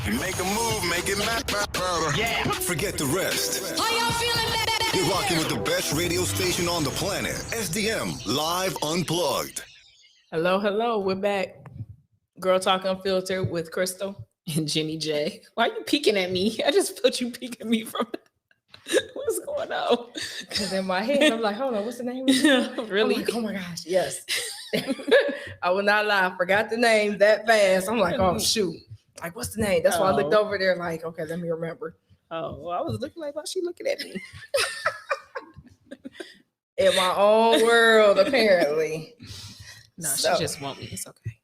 Make a move, make it matter. Yeah. Forget the rest. Are y'all feeling that? You're rocking with the best radio station on the planet. SDM Live Unplugged. Hello. We're back. Girl Talk Unfiltered with Crystal and Jenny J. Why are you peeking at me? I just felt you peeking at me from... What's going on? Because in my head, I'm like, hold on, what's the name? Really? I'm like, oh my gosh, yes. I will not lie. I forgot the name that fast. I'm like, oh shoot. Like, what's the name? That's why I looked over there like, okay, let me remember. Oh, well, I was looking like, why she looking at me? In my own world, apparently. No, she just want me. It's okay.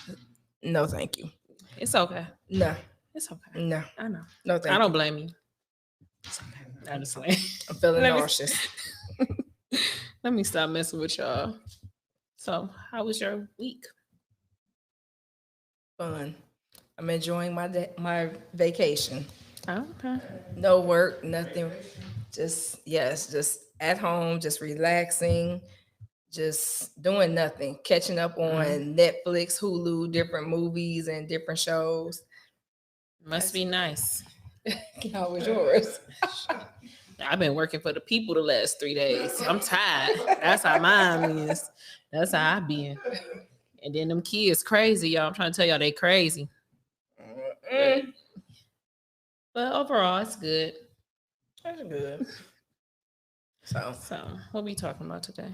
Y'all. No, thank you. It's okay. No. It's okay. No. I know. No, thank you. I don't blame you. It's okay. Honestly. I'm feeling nauseous. Let me stop messing with y'all. So, how was your week? Fun. I'm enjoying my vacation. Oh, okay. No work, nothing. Just at home, just relaxing, just doing nothing, catching up on Netflix, Hulu, different movies and different shows. Must be nice. How was yours? I've been working for the people the last 3 days. I'm tired. That's how mine is. That's how I been. And then them kids crazy, y'all. I'm trying to tell y'all they crazy. But overall, it's good. That's good. So what we talking about today?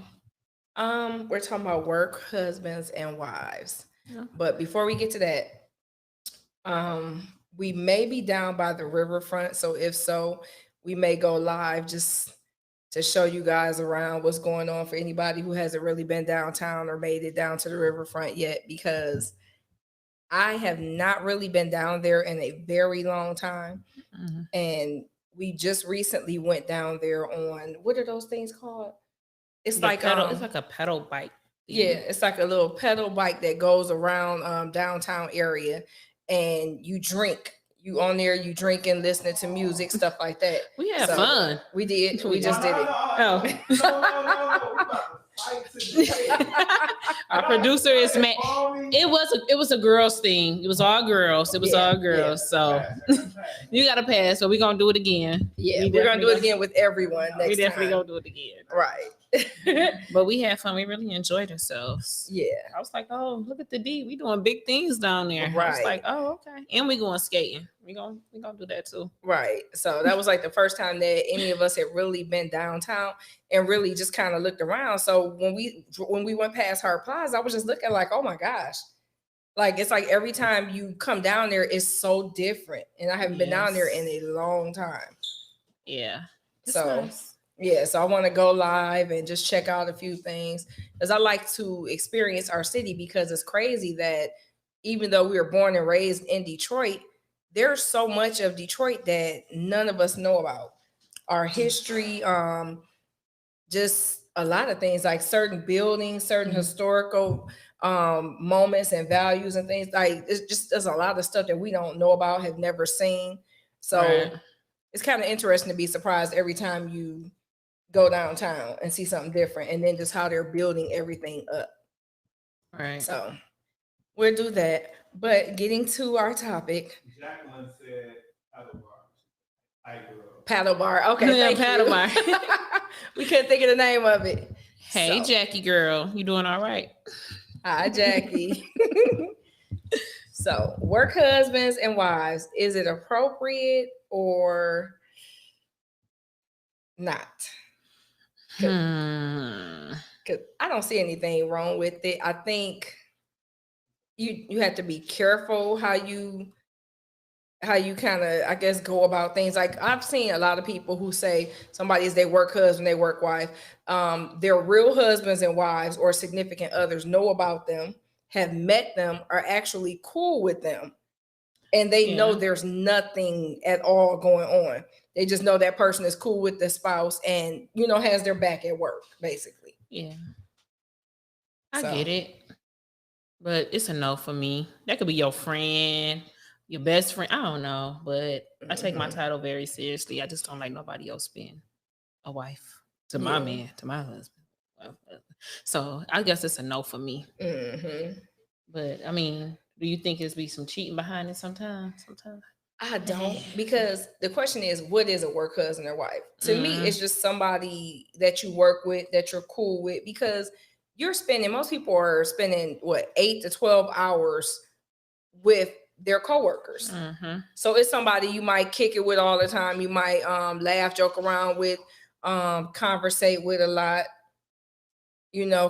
We're talking about work, husbands, and wives. Yeah. But before we get to that, we may be down by the riverfront. So if so, we may go live just to show you guys around what's going on for anybody who hasn't really been downtown or made it down to the riverfront yet, because I have not really been down there in a very long time. Mm-hmm. And we just recently went down there on, what are those things called? It's like a pedal bike. Yeah, it's like a little pedal bike that goes around downtown area, and you drink. You on there, you drinking, listening to music, stuff like that. We had fun. We did. We just did it. Oh. Our producer is mad. It was a girls thing. It was all girls. All girls. So you got to pass. So we're gonna do it again. Yeah, we're gonna do it again with everyone next time. We definitely gonna do it again. Right. But we had fun. We really enjoyed ourselves. Yeah. I was like, oh, look at the D. We doing big things down there. Right. I was like, oh, okay. And we going skating. We gonna do that too. Right. So that was like the first time that any of us had really been downtown and really just kind of looked around. So when we went past Hart Plaza, I was just looking like, oh my gosh. Like, it's like every time you come down there, it's so different. And I haven't been down there in a long time. Yeah. Nice. Yeah, so I want to go live and just check out a few things, because I like to experience our city, because it's crazy that even though we were born and raised in Detroit, there's so much of Detroit that none of us know about. Our history, just a lot of things, like certain buildings, certain historical moments and values and things. Like, there's a lot of stuff that we don't know about, have never seen. So It's kind of interesting to be surprised every time you go downtown and see something different, and then just how they're building everything up. Right. So we'll do that. But getting to our topic. Jacqueline said paddle bar. Okay, paddle bar. We couldn't think of the name of it. Hey, Jackie girl, you doing all right? Hi, Jackie. So, work husbands and wives, is it appropriate or not? Because I don't see anything wrong with it. I think you have to be careful how you kind of, I guess, go about things. Like, I've seen a lot of people who say somebody is their work husband, their work wife. Their real husbands and wives or significant others know about them, have met them, are actually cool with them. And they know there's nothing at all going on. They just know that person is cool with the spouse and, has their back at work, basically. Yeah. I get it. But it's a no for me. That could be your friend, your best friend. I don't know. But I take my title very seriously. I just don't like nobody else being a wife to my man, to my husband. So I guess it's a no for me. Mm-hmm. But I mean, Do you think it's be some cheating behind it sometimes? I don't, because the question is, what is a work husband or wife? To me, it's just somebody that you work with, that you're cool with, because most people are spending 8 to 12 hours with their coworkers. So it's somebody you might kick it with all the time. You might laugh, joke around with, conversate with a lot,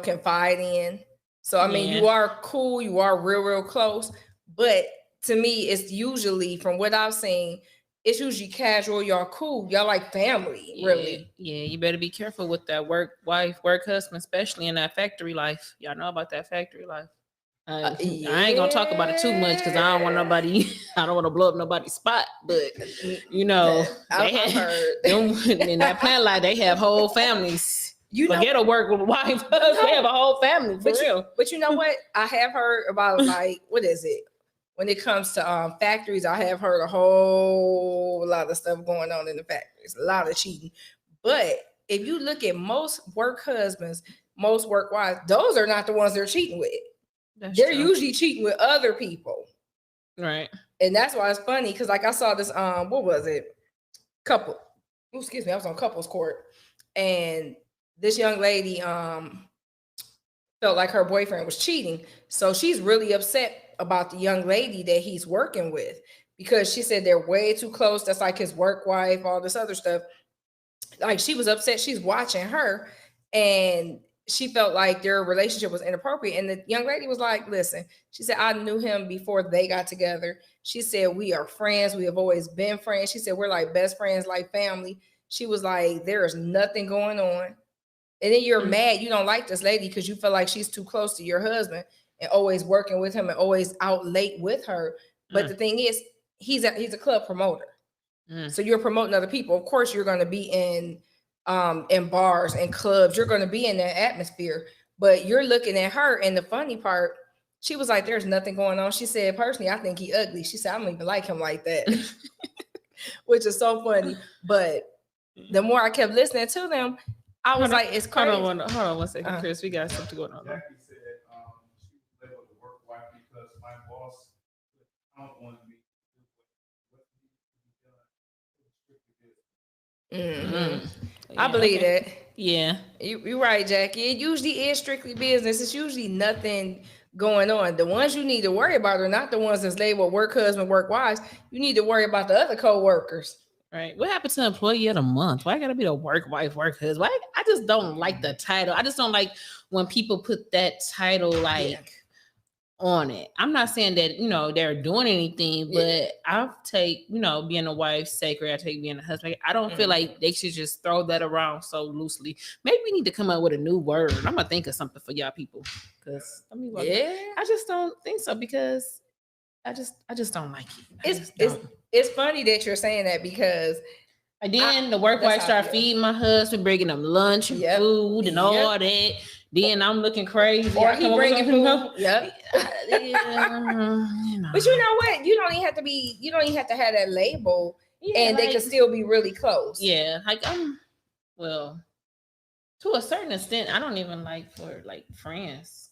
confide in. So I mean, you are cool, you are real close, but to me, it's usually, from what I've seen, it's usually casual. Y'all cool. Y'all like family, really. Yeah, you better be careful with that work wife, work husband, especially in that factory life. Y'all know about that factory life. I ain't gonna talk about it too much because I don't want nobody. I don't want to blow up nobody's spot. But I've heard them, in that plant life, they have whole families. Forget a work with wife. They have a whole family for real. But you know what? I have heard about, like, what is it? When it comes to factories, I have heard a whole lot of stuff going on in the factories, a lot of cheating. But if you look at most work husbands, most work wives, those are not the ones they're cheating with. They're usually cheating with other people. Right. And that's why it's funny, because like I saw this, what was it? Couple. Oh, excuse me, I was on couples court. And this young lady felt like her boyfriend was cheating. So she's really upset about the young lady that he's working with, because she said they're way too close. That's like his work wife, all this other stuff. Like, she was upset. She's watching her, and she felt like their relationship was inappropriate. And the young lady was like, listen, she said, I knew him before they got together. She said, we are friends. We have always been friends. She said, we're like best friends, like family. She was like, there is nothing going on. And then you're mad. You don't like this lady because you feel like she's too close to your husband and always working with him and always out late with her. But the thing is, he's a club promoter. So you're promoting other people. Of course, you're going to be in bars and clubs. You're going to be in that atmosphere. But you're looking at her, and the funny part, she was like, there's nothing going on. She said, personally, I think he ugly. She said, I don't even like him like that, which is so funny. But the more I kept listening to them, I was like, it's crazy. Hold on 1 second, Chris. We got something going on. Jackie said she was labeled the work wife because my boss don't want me to do what needs to be done. I believe that. Yeah. You're right, Jackie. It usually is strictly business. It's usually nothing going on. The ones you need to worry about are not the ones that's labeled work husband, work wives. You need to worry about the other co-workers. Right. What happened to employee of the month? Why gotta be the work wife, work husband? Why? I just don't like the title. I just don't like when people put that title on it. I'm not saying that they're doing anything, but I take being a wife sacred. I take being a husband. I don't feel like they should just throw that around so loosely. Maybe we need to come up with a new word. I'm gonna think of something for y'all people, because I just don't think so, because I just don't like it. It's funny that you're saying that, because then the work wife start feeding my husband, bringing him lunch and food and all that. Then I'm looking crazy. Or he bringing food. Yep. But you know what? You don't even have to have that label, and they can still be really close. Yeah, well, to a certain extent, I don't even like for friends.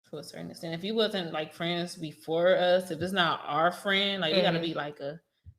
To a certain extent, if you wasn't like friends before us, if it's not our friend, we gotta be like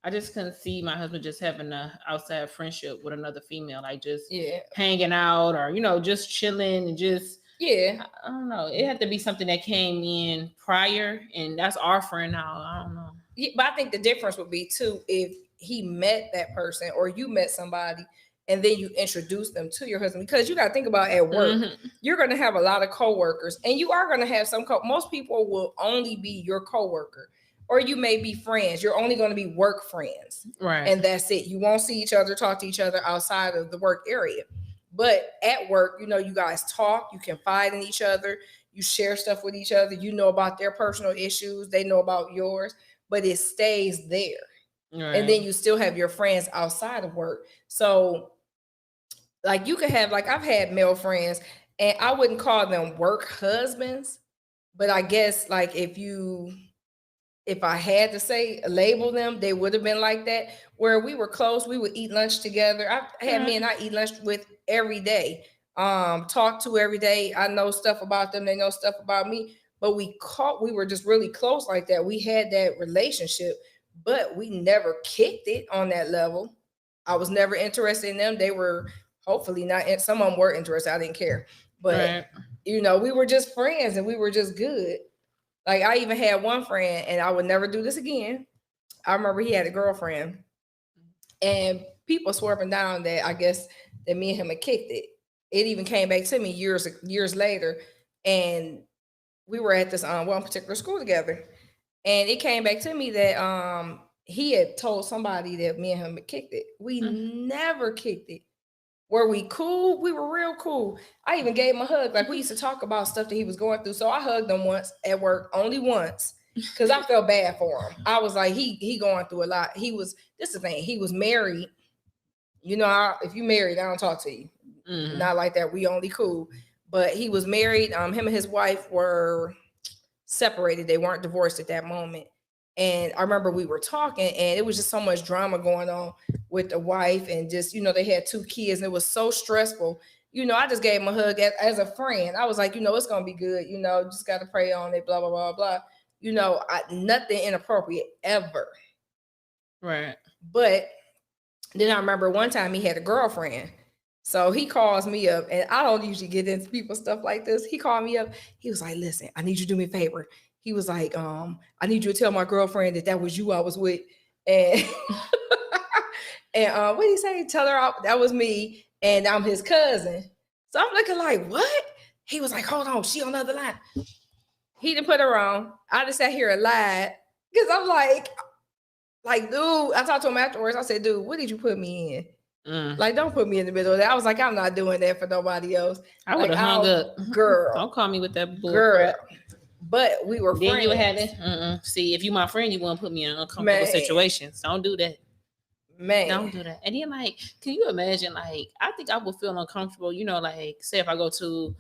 I just couldn't see my husband just having a outside friendship with another female, like just hanging out or just chilling and just I don't know. It had to be something that came in prior, and that's our friend now. I don't know. Yeah, but I think the difference would be too if he met that person or you met somebody and then you introduce them to your husband, because you got to think about at work, you're going to have a lot of coworkers, and you are going to have most people will only be your coworker, or you may be friends. You're only going to be work friends. Right. And that's it. You won't see each other, talk to each other outside of the work area. But at work, you guys talk, you confide in each other, you share stuff with each other, you know about their personal issues, they know about yours, but it stays there. Right. And then you still have your friends outside of work. So you could have, I've had male friends, and I wouldn't call them work husbands, but I guess if I had to say label them, they would have been like that, where we were close. We would eat lunch together. I had men I eat lunch with every day, talk to every day. I know stuff about them. They know stuff about me, but we were just really close like that. We had that relationship, but we never kicked it on that level. I was never interested in them. They were hopefully not. Some of them were interested. I didn't care, but we were just friends and we were just good. Like I even had one friend, and I would never do this again. I remember he had a girlfriend, and people swerving down that I guess that me and him had kicked it. It even came back to me years later, and we were at this one particular school together, and it came back to me that he had told somebody that me and him had kicked it. We never kicked it. Were we cool? We were real cool. I even gave him a hug. Like we used to talk about stuff that he was going through. So I hugged him once at work, only once, because I felt bad for him. I was like, he going through a lot. This is the thing. He was married. If you married, I don't talk to you. Not like that. We only cool. But he was married. Him and his wife were separated. They weren't divorced at that moment. And I remember we were talking, and it was just so much drama going on with the wife, and just, they had 2 kids, and it was so stressful. I just gave him a hug as a friend. I was like, it's going to be good. Just got to pray on it, blah, blah, blah, blah. Nothing inappropriate ever. Right. But then I remember one time he had a girlfriend. So he calls me up, and I don't usually get into people's stuff like this. He called me up. He was like, listen, I need you to do me a favor. He was like, I need you to tell my girlfriend that was you I was with. And and what did he say? Tell her that was me, and I'm his cousin. So I'm looking like, what? He was like, hold on, she on the other line. He didn't put her on. I just sat here and lied, because I'm like, dude, I talked to him afterwards. I said, dude, what did you put me in? Like, don't put me in the middle of that. I was like, I'm not doing that for nobody else. I would have hung up. Girl. Don't call me with that bull girl. crap. But we were then friends. You had it. See, if you my friend, you want to put me in uncomfortable situations. Don't do that. Man. Don't do that. And then, like, can you imagine, like, I think I would feel uncomfortable, like, say if I go to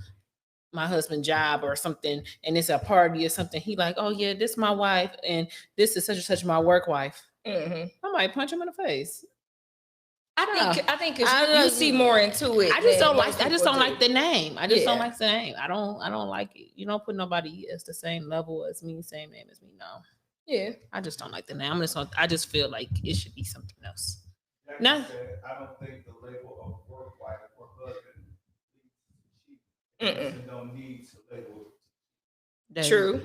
my husband's job or something, and it's a party or something, he like, oh yeah, this is my wife, and this is such and such my work wife. I might punch him in the face. I think you see more into it. I just don't like the name. I just don't like the name. I don't like it. You don't put nobody as the same level as me, same name as me. No. Yeah. I just don't like the name. I just feel like it should be something else. I don't think the label of work wife or husband don't need to label. True.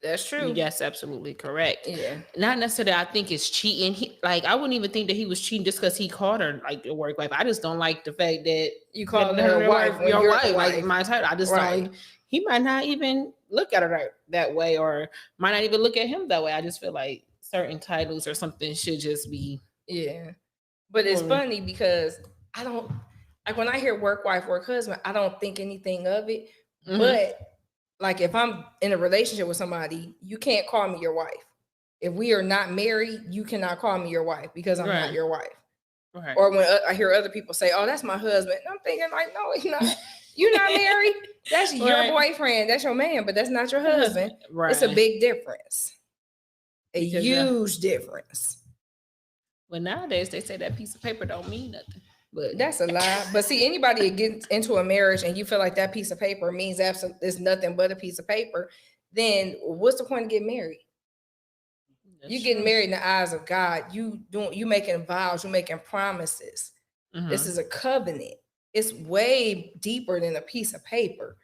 That's true. That's absolutely correct. Yeah. Not necessarily I think it's cheating. I wouldn't even think that he was cheating just because he called her like a work wife. I just don't like the fact that you called her wife, your wife, like my title. I just don't. He might not even look at her that way, or might not even look at him that way. I just feel like certain titles or something should just be. Yeah. But it's funny because I don't, like, when I hear work wife, work husband, I don't think anything of it. But like, if I'm in a relationship with somebody, you can't call me your wife. If we are not married, you cannot call me your wife because I'm not your wife. Right. Or when I hear other people say, oh, that's my husband, I'm thinking like, no, it's not. You're not married. That's your boyfriend. That's your man, but that's not your husband. Right. It's a big difference. Huge difference. Well, nowadays they say that piece of paper don't mean nothing. But that's a lie. But see, anybody that gets into a marriage and you feel like that piece of paper means absolutely it's nothing but a piece of paper, then what's the point of getting married? You getting married in the eyes of God. You making vows. You making promises. This is a covenant. It's way deeper than a piece of paper.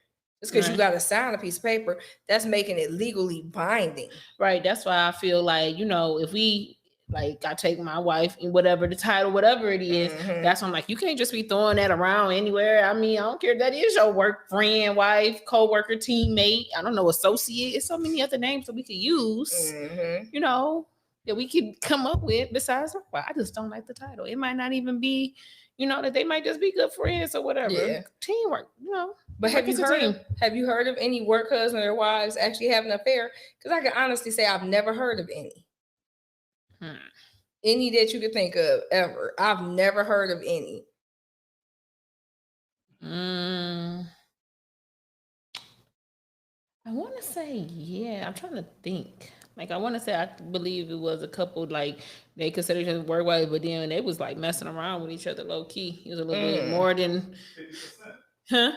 Just because you got to sign a piece of paper, that's making it legally binding. Right. That's why I feel like, if we, like, I take my wife and whatever the title, whatever it is, that's when I'm like, you can't just be throwing that around anywhere. I mean, I don't care if that is your work friend, wife, co-worker, teammate, I don't know, associate. It's so many other names that we could use, that we could come up with besides, well, I just don't like the title. It might not even be, that they might just be good friends or whatever. Yeah. Teamwork, But have you heard of any work husband or wives actually having an affair? Because I can honestly say I've never heard of any. Any that you could think of ever. I've never heard of any. I want to say, yeah. I'm trying to think. Like, I want to say, I believe it was a couple, like, they considered each other work wife, but then they was, like, messing around with each other low key. It was a little bit more than, 50%.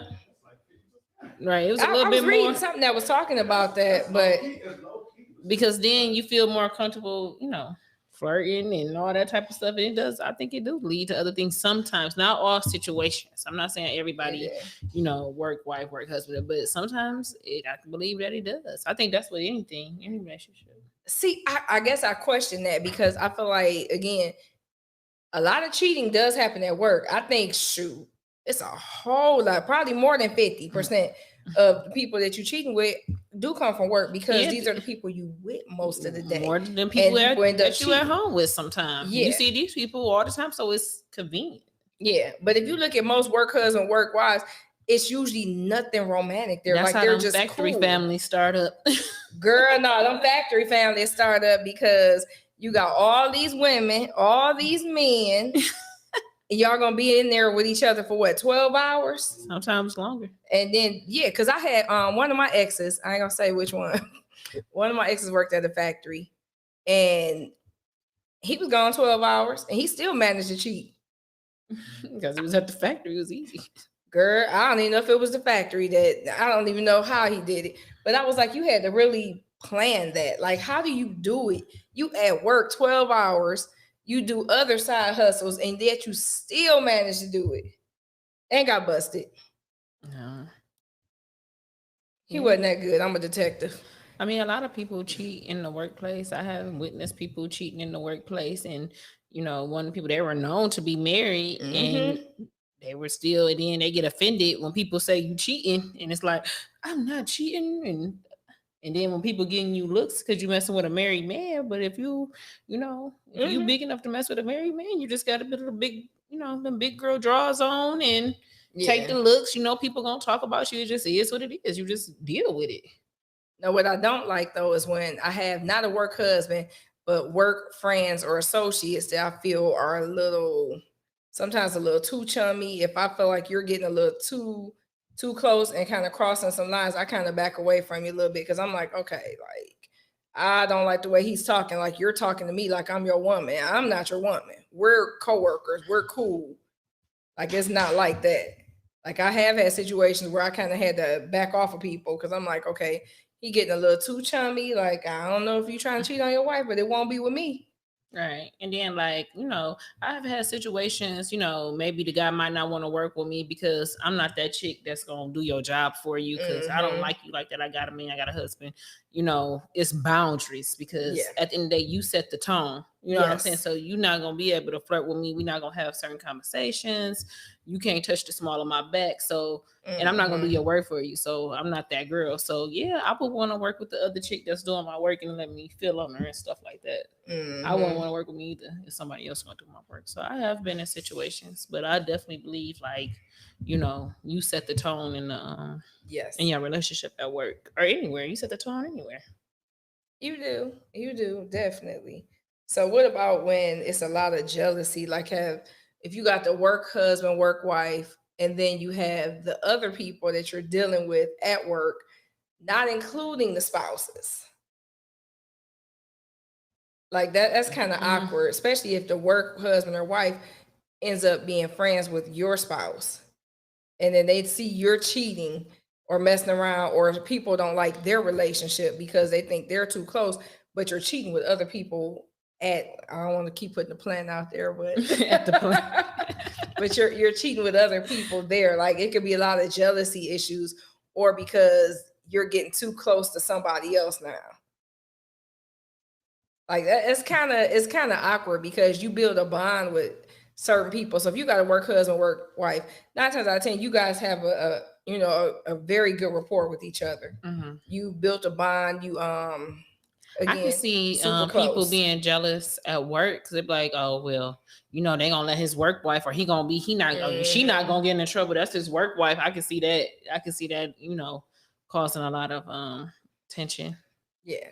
Right. It was a I little was bit reading more something that was talking about that, but because then you feel more comfortable, you know, flirting and all that type of stuff. And it does, I think it do lead to other things sometimes, not all situations. I'm not saying everybody, yeah. you know, work wife, work husband, but sometimes I can believe that it does. I think that's what any relationship. See, I guess I question that because I feel like, again, a lot of cheating does happen at work. I think, shoot, it's a whole lot, probably more than 50% of the people that you're cheating with do come from work because Yeah. these are the people you with most of the day. More than people, And people end up that you at cheating. home with sometimes. Yeah. You see these people all the time, so it's convenient. Yeah, but if you look at most work husband, work wives, it's usually nothing romantic. They're That's like how they're them just factory cool. families start up. Girl, no, them factory families start up because you got all these women, all these men, and y'all gonna be in there with each other for what, 12 hours? Sometimes longer. And then because I had one of my exes, I ain't gonna say which one. One of my exes worked at a factory and he was gone 12 hours and he still managed to cheat. Because it was at the factory, it was easy. Girl, I don't even know if it was the factory that I don't even know how he did it. But I was like, you had to really plan that. Like, how do you do it? You at work 12 hours, you do other side hustles, and yet you still manage to do it. And got busted. No. He wasn't that good. I'm a detective. I mean, a lot of people cheat in the workplace. I have witnessed people cheating in the workplace, and you know, one of the people, they were known to be married, and they were still, and then they get offended when people say you cheating, and it's like, I'm not cheating, and then when people getting you looks because you messing with a married man, but if you know, if you big enough to mess with a married man, you just got a bit of a big, you know, them big girl draws on and take the looks. You know, people gonna talk about you. It just is what it is. You just deal with it. Now, what I don't like though is when I have not a work husband, but work friends or associates that I feel are sometimes a little too chummy. If I feel like you're getting a little too close and kind of crossing some lines, I kind of back away from you a little bit because I'm like, okay, like I don't like the way he's talking. Like you're talking to me like I'm your woman. I'm not your woman. We're coworkers. We're cool. Like it's not like that. Like I have had situations where I kind of had to back off of people because I'm like, okay, he getting a little too chummy. Like I don't know if you're trying to cheat on your wife, but it won't be with me. Right. And then, like, you know, I've had situations, you know, maybe the guy might not want to work with me because I'm not that chick that's going to do your job for you because I don't like you like that. I got a man, I got a husband. You know, it's boundaries because at the end of the day, you set the tone. You know what I'm saying? So you're not going to be able to flirt with me. We're not going to have certain conversations. You can't touch the small of my back. So, and I'm not going to do your work for you. So I'm not that girl. So yeah, I would want to work with the other chick that's doing my work and let me feel on her and stuff like that. I wouldn't want to work with me either if somebody else going to do my work. So I have been in situations, but I definitely believe, like, you know, you set the tone in the in your relationship at work or anywhere. You set the tone anywhere. You do definitely. So what about when it's a lot of jealousy? Like if you got the work husband, work wife, and then you have the other people that you're dealing with at work, not including the spouses. Like that's kind of awkward, especially if the work husband or wife ends up being friends with your spouse. And then they see you're cheating or messing around, or people don't like their relationship because they think they're too close, but you're cheating with other people I don't want to keep putting the plan out there, but at the plan. But you're cheating with other people there. Like it could be a lot of jealousy issues, or because you're getting too close to somebody else now. Like that, it's kind of awkward because you build a bond with certain people. So if you got a work husband, work wife, 9 times out of 10, you guys have a very good rapport with each other. You built a bond. You again, I can see people being jealous at work because they're like, oh well, you know, they gonna let his work wife, or she not gonna get in trouble. That's his work wife. I can see that, you know, causing a lot of tension. Yeah.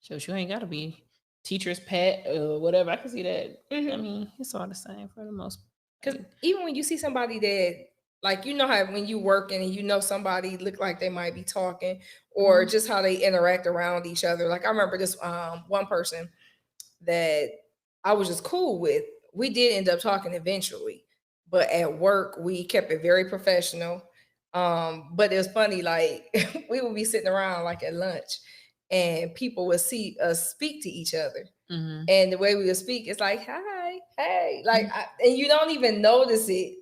So you ain't gotta be teacher's pet or whatever. I can see that. I mean, it's all the same for the most part. Because even when you see somebody that, like, you know how when you working and you know somebody look like they might be talking, or just how they interact around each other. Like I remember this one person that I was just cool with. We did end up talking eventually, but at work we kept it very professional. But it was funny, like we would be sitting around like at lunch and people would see us speak to each other. Mm-hmm. And the way we would speak, it's like, hi, hey, like, and you don't even notice it.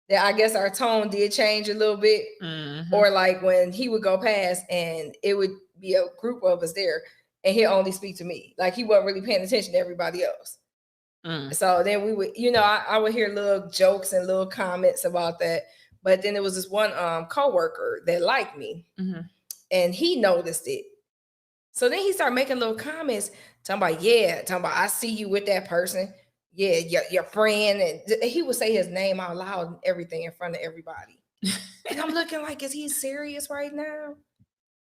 That I guess our tone did change a little bit. Mm-hmm. Or like when he would go past and it would be a group of us there and he'll only speak to me. Like he wasn't really paying attention to everybody else. So then we would, I would hear little jokes and little comments about that. But then there was this one coworker that liked me, and he noticed it. So then he started making little comments, talking about I see you with that person, your friend, and he would say his name out loud and everything in front of everybody. And I'm looking like, is he serious right now?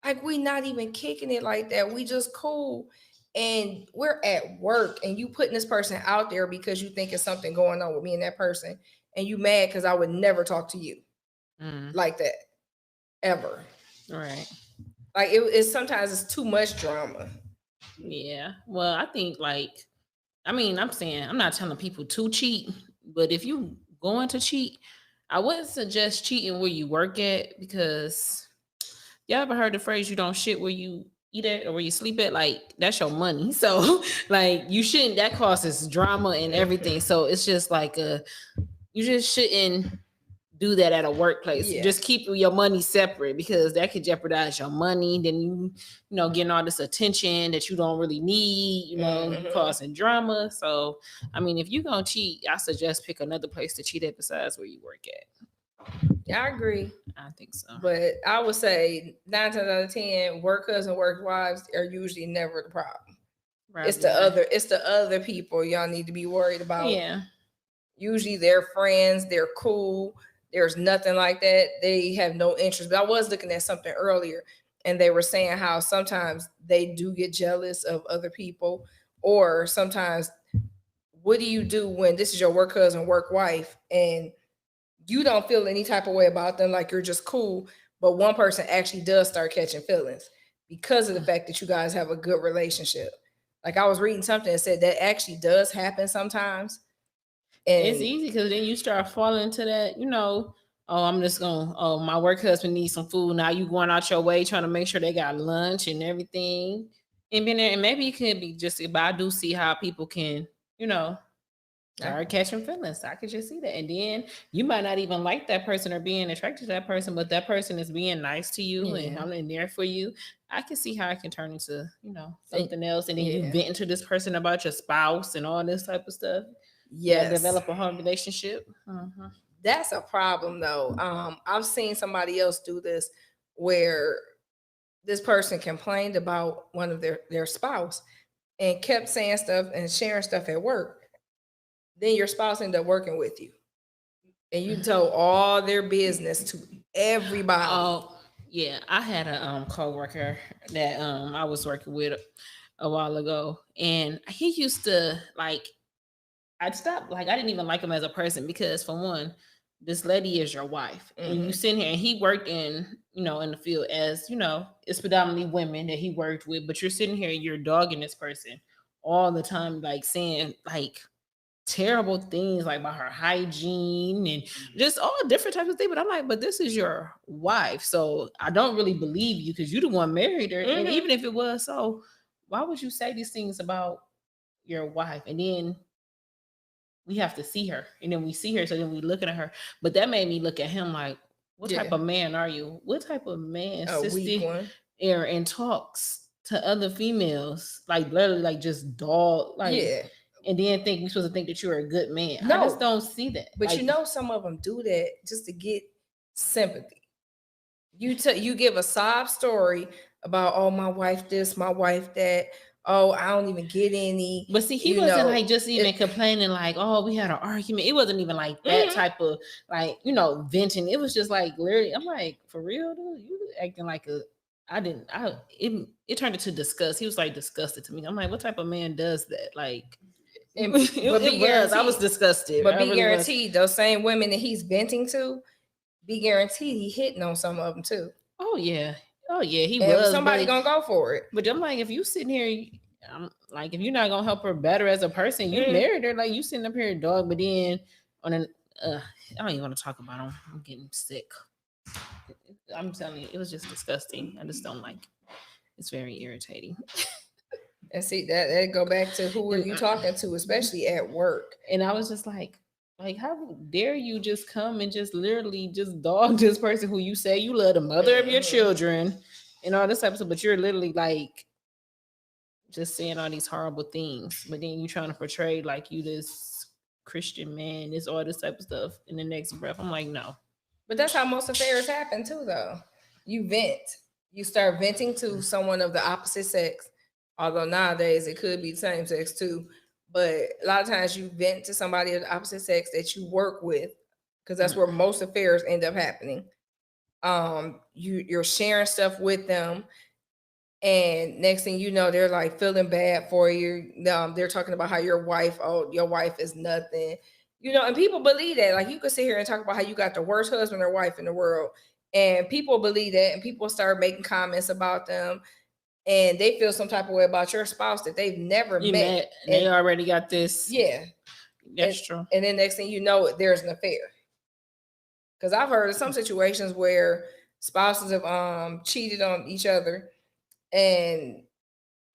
Like we not even kicking it like that. We just cool. And we're at work and you putting this person out there because you think it's something going on with me and that person. And you mad because I would never talk to you like that. Ever. Right. Like it's sometimes it's too much drama. Yeah. Well, I think I'm saying I'm not telling people to cheat, but if you going to cheat, I wouldn't suggest cheating where you work at, because y'all ever heard the phrase you don't shit where you eat at or where you sleep at? Like that's your money. So like you shouldn't, that causes drama and everything. So it's just like you just shouldn't do that at a workplace. Yeah. Just keep your money separate, because that could jeopardize your money. Then you getting all this attention that you don't really need, causing drama. So I mean, if you're gonna cheat, I suggest pick another place to cheat at besides where you work at. Yeah, I agree. I think so. But I would say 9 times out of 10, work husbands and work wives are usually never the problem. Right. It's the other people y'all need to be worried about. Yeah. Usually they're friends, they're cool. There's nothing like that. They have no interest. But I was looking at something earlier and they were saying how sometimes they do get jealous of other people, or sometimes what do you do when this is your work husband, work wife, and you don't feel any type of way about them, like you're just cool, but one person actually does start catching feelings because of the fact that you guys have a good relationship. Like I was reading something that said that actually does happen sometimes. And it's easy because then you start falling into that, I'm just my work husband needs some food. Now you going out your way trying to make sure they got lunch and everything. And maybe it could be just, but I do see how people can, start catching feelings. I could just see that. And then you might not even like that person or being attracted to that person, but that person is being nice to you and I'm in there for you. I can see how it can turn into, something else. And then you vent into this person about your spouse and all this type of stuff. Yes. Develop a home relationship. That's a problem though. I've seen somebody else do this where this person complained about one of their spouse and kept saying stuff and sharing stuff at work. Then your spouse ended up working with you. And you told all their business to everybody. Oh, yeah. I had a coworker that I was working with a while ago. And he used to I'd stop, I didn't even like him as a person because, for one, this lady is your wife. And you sit here and he worked in the field as, it's predominantly women that he worked with, but you're sitting here and you're dogging this person all the time, saying terrible things about her hygiene and just all different types of things. But I'm like, but this is your wife. So I don't really believe you because you the one married her. And even if it was so, why would you say these things about your wife? And then we have to see her, and then we see her, so then we looking at her. But that made me look at him like, what type of man are you? What type of man sits there and talks to other females literally just dog and then we supposed to think that you're a good man? No, I just don't see that. But some of them do that just to get sympathy. You give a sob story about, oh, my wife this, my wife that. Oh, I don't even get any. But see, he wasn't just even complaining oh, we had an argument. It wasn't even that type of venting. It was just literally, I'm like, for real, dude, you acting like it turned into disgust. He was disgusted to me. I'm like, what type of man does that? I was disgusted. But be guaranteed, those same women that he's venting to, be guaranteed he hitting on some of them too. Oh yeah. Oh yeah, he was. Somebody gonna go for it. But I'm like, if you sitting here, if you're not gonna help her better as a person, you married her. You sitting up here, dog. But then I don't even want to talk about him. I'm getting sick. I'm telling you, it was just disgusting. I just don't like it. It's very irritating. And see that go back to who are you talking to, especially at work. And I was just like how dare you just come and just literally just dog this person who you say you love, the mother of your children, and all this type of stuff, but you're literally like just saying all these horrible things, but then you trying to portray like you this Christian man, this all this type of stuff in the next breath. I'm like, no. But that's how most affairs happen too, though. You vent. You start venting to someone of the opposite sex. Although nowadays it could be the same sex too. But a lot of times you vent to somebody of the opposite sex that you work with, because that's where most affairs end up happening. You're sharing stuff with them, and next thing you know, they're like feeling bad for you. They're talking about how your wife is nothing, and people believe that. Like, you could sit here and talk about how you got the worst husband or wife in the world, and people believe that, and people start making comments about them, and they feel some type of way about your spouse that they've never met. And they already got this. Yeah, that's true. And then next thing you know, there's an affair. Because I've heard of some situations where spouses have cheated on each other, and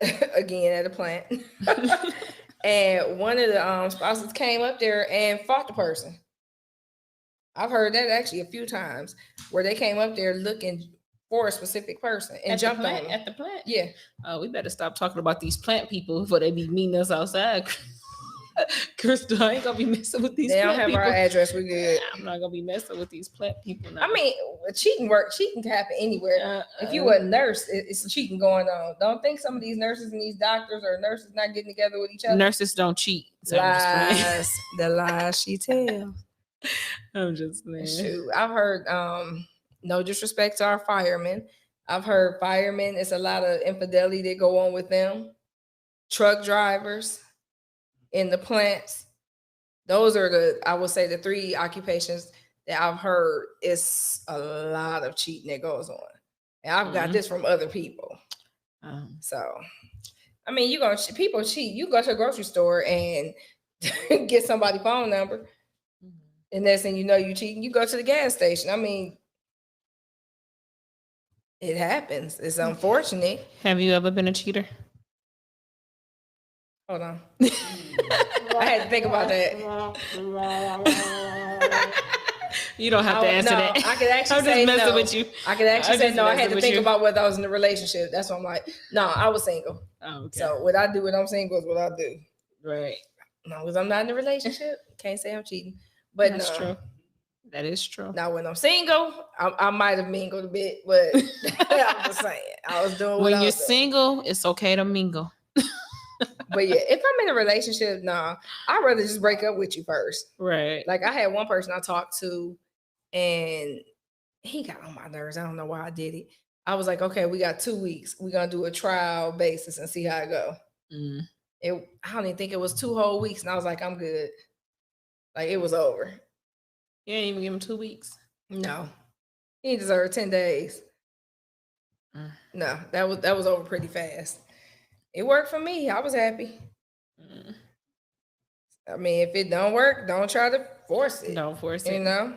again at a plant, and one of the spouses came up there and fought the person. I've heard that actually a few times, where they came up there looking for a specific person and jumped on them. At the plant. Yeah. We better stop talking about these plant people before they be meeting us outside. Crystal, I ain't gonna be messing with these. They don't have our address. We good. I'm not gonna be messing with these plant people now. I mean, cheating can happen anywhere. If you a nurse, it's cheating going on. Don't think some of these nurses and these doctors or nurses not getting together with each other. Nurses don't cheat. So lies, the lies she tells. I'm just saying. Shoot, I've heard. No disrespect to our firemen. I've heard firemen. It's a lot of infidelity that go on with them. Truck drivers in the plants. Those are I would say the three occupations that I've heard is a lot of cheating that goes on. And I've got this from other people. So, I mean, people cheat. You go to a grocery store and get somebody's phone number. And next thing you know, you cheating. You go to the gas station. I mean, it happens. It's unfortunate. Have you ever been a cheater? Hold on. I had to think about that. You don't have to answer that. I could actually I'm say just messing no. with you. I could actually say no. I had to think about whether I was in a relationship. That's why I'm like, no, I was single. Oh, okay. So what I do when I'm single is what I do. Right. No, because I'm not in a relationship. Can't say I'm cheating. But that's true. That is true. Now, when I'm single, I might have mingled a bit, but I'm just saying, I was doing. When you're single, it's okay to mingle. But yeah, if I'm in a relationship, I'd rather just break up with you first. Right. Like, I had one person I talked to, and he got on my nerves. I don't know why I did it. I was like, okay, we got 2 weeks. We're gonna do a trial basis and see how it go. I don't even think it was 2 whole weeks, and I was like, I'm good. Like, it was over. You didn't even give him 2 weeks. No, he deserved 10 days. No, that was over pretty fast. It worked for me. I was happy. I mean, if it don't work, don't try to force it. Don't force it. You know,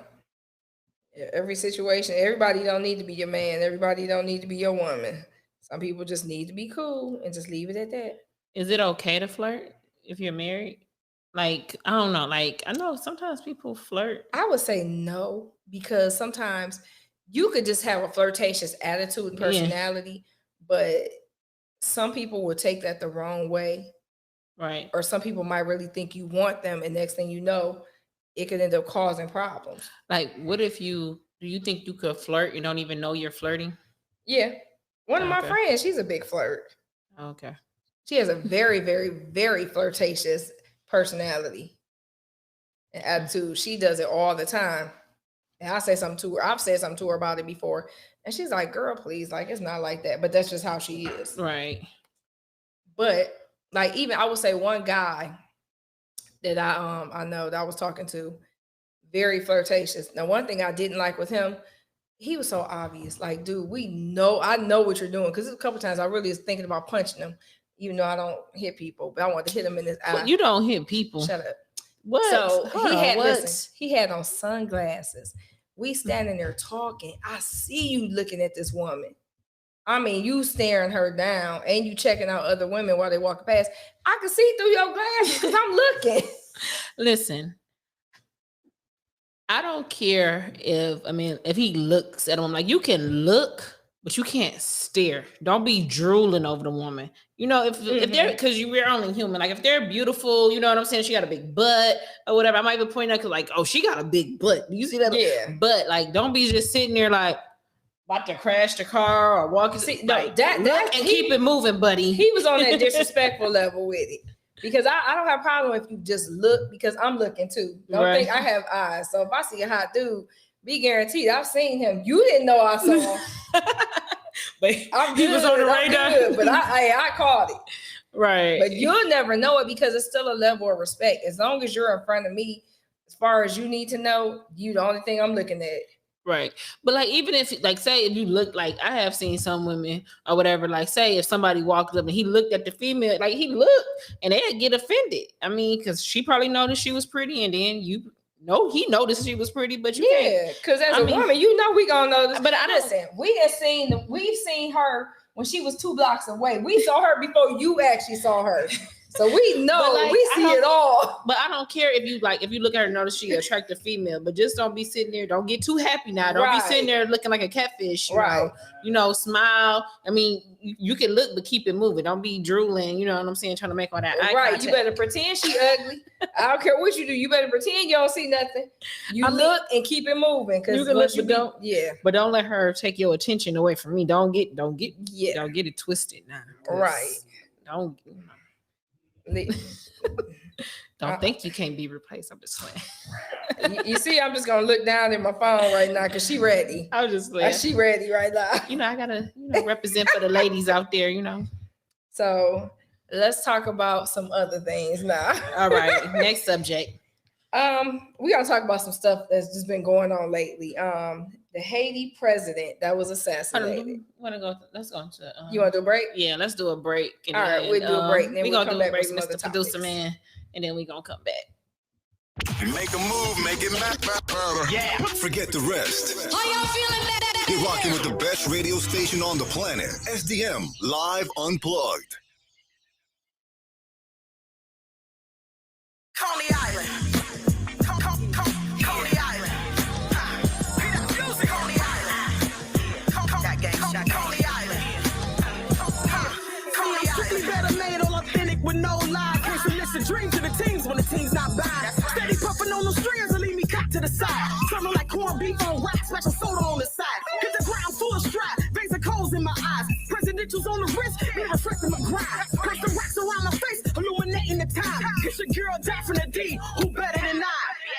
every situation, everybody don't need to be your man. Everybody don't need to be your woman. Some people just need to be cool and just leave it at that. Is it okay to flirt if you're married? Like, I don't know. Like, I know sometimes people flirt. I would say no, because sometimes you could just have a flirtatious attitude and personality, but some people will take that the wrong way. Right. Or some people might really think you want them, and next thing you know, it could end up causing problems. Like, what if do you think you could flirt and don't even know you're flirting? Yeah. One of my friends, she's a big flirt. Okay. She has a very, very, very flirtatious personality and attitude. She does it all the time. And I say something to her. I've said something to her about it before. And she's like, girl, please, like, it's not like that. But that's just how she is. Right. But like, even I would say one guy that I know that I was talking to, very flirtatious. Now, one thing I didn't like with him, he was so obvious. Like, dude, I know what you're doing. Because a couple times I really was thinking about punching him, even though I don't hit people, but I want to hit him in his eye. Well, you don't hit people. Shut up. What? So he had on sunglasses, We standing there talking. I see you looking at this woman. I mean, you staring her down and you checking out other women while they walk past. I can see through your glasses because I'm looking. Listen, I don't care if he looks at him. Like, you can look, but you can't stare. Don't be drooling over the woman. You know, if they're, because we're only human. Like, if they're beautiful, you know what I'm saying? She got a big butt or whatever. I might be pointing out because, like, oh, she got a big butt. You see that? Yeah. But like, don't be just sitting there like about to crash the car or walking. See, like, that keep it moving, buddy. He was on that disrespectful level with it. Because I don't have a problem if you just look, because I'm looking too. Don't think I have eyes. So if I see a hot dude, be guaranteed I've seen him. You didn't know I saw him. But he was on the radar. Good, but I caught it. Right. But you'll never know it because it's still a level of respect. As long as you're in front of me, as far as you need to know, you the only thing I'm looking at. Right. But like, even if, like, say if you look, like, I have seen some women or whatever, like, say if somebody walked up and he looked at the female, like, he looked and they'd get offended. I mean, because she probably noticed she was pretty, and then he noticed she was pretty, but you can't. Because as a woman, you know we gonna notice. But listen, we've seen her when she was 2 blocks away. We saw her before you actually saw her. So we know, like, we see it all. But I don't care if you look at her and notice she attractive female, but just don't be sitting there. Don't get too happy now. Don't be sitting there looking like a catfish. You know, smile. I mean, you can look, but keep it moving. Don't be drooling. You know what I'm saying? Trying to make all that eye contact. You better pretend she ugly. I don't care what you do. You better pretend you don't see nothing. You look and keep it moving. Because you can look, but don't let her take your attention away from me. Don't get it twisted now. Right. Don't. Don't think you can't be replaced. I'm just playing. You see, I'm just gonna look down at my phone right now because she ready. I was just playing. She ready right now. You know, I gotta represent for the ladies out there. You know. So let's talk about some other things now. All right, next subject. We're gonna talk about some stuff that's just been going on lately. The Haiti president that was assassinated. Let's go to. You want to do a break? Yeah, let's do a break. All right, we'll do a break. And then we'll come back with some other Mr. Producer Man, and then we're gonna come back. Make a move, make it better. Yeah. Forget the rest. How y'all feeling that? You're rocking with the best radio station on the planet. SDM Live Unplugged. Coney Island. Coney Island. Music. Coney Island. That gang shot. Coney Island. Coney Island. Better made, all authentic with no lie. Can't solicit dream to the teams when the team's not buying. Steady puffing on those strings and leave me cocked to the side. Something like corned beef on rack, special soda on the side. Hit the ground full of strap, veins of coals in my eyes. Presidentials on the wrist, me reflecting my grind. Place the racks around my face, illuminating the time. It's your girl Daphne D, who better than I.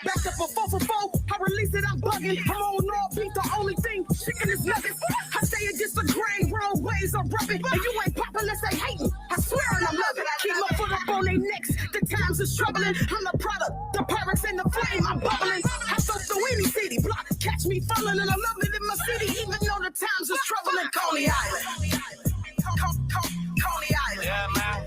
Backed up a 4 for 4, I release it, I'm bugging. I'm on all beat, the only thing chicken is nuggets. I say it just the grain, wrong ways are rubbing. And you ain't poppin' unless they hating. I swear and I love it. Keep my foot up on their necks, the times is troubling. I'm the product, the pirates and the flame, I'm bubbling. I so through any city block, catch me falling, and I love it in my city, even though the times is troubling. Coney Island. Coney Island. Yeah, man.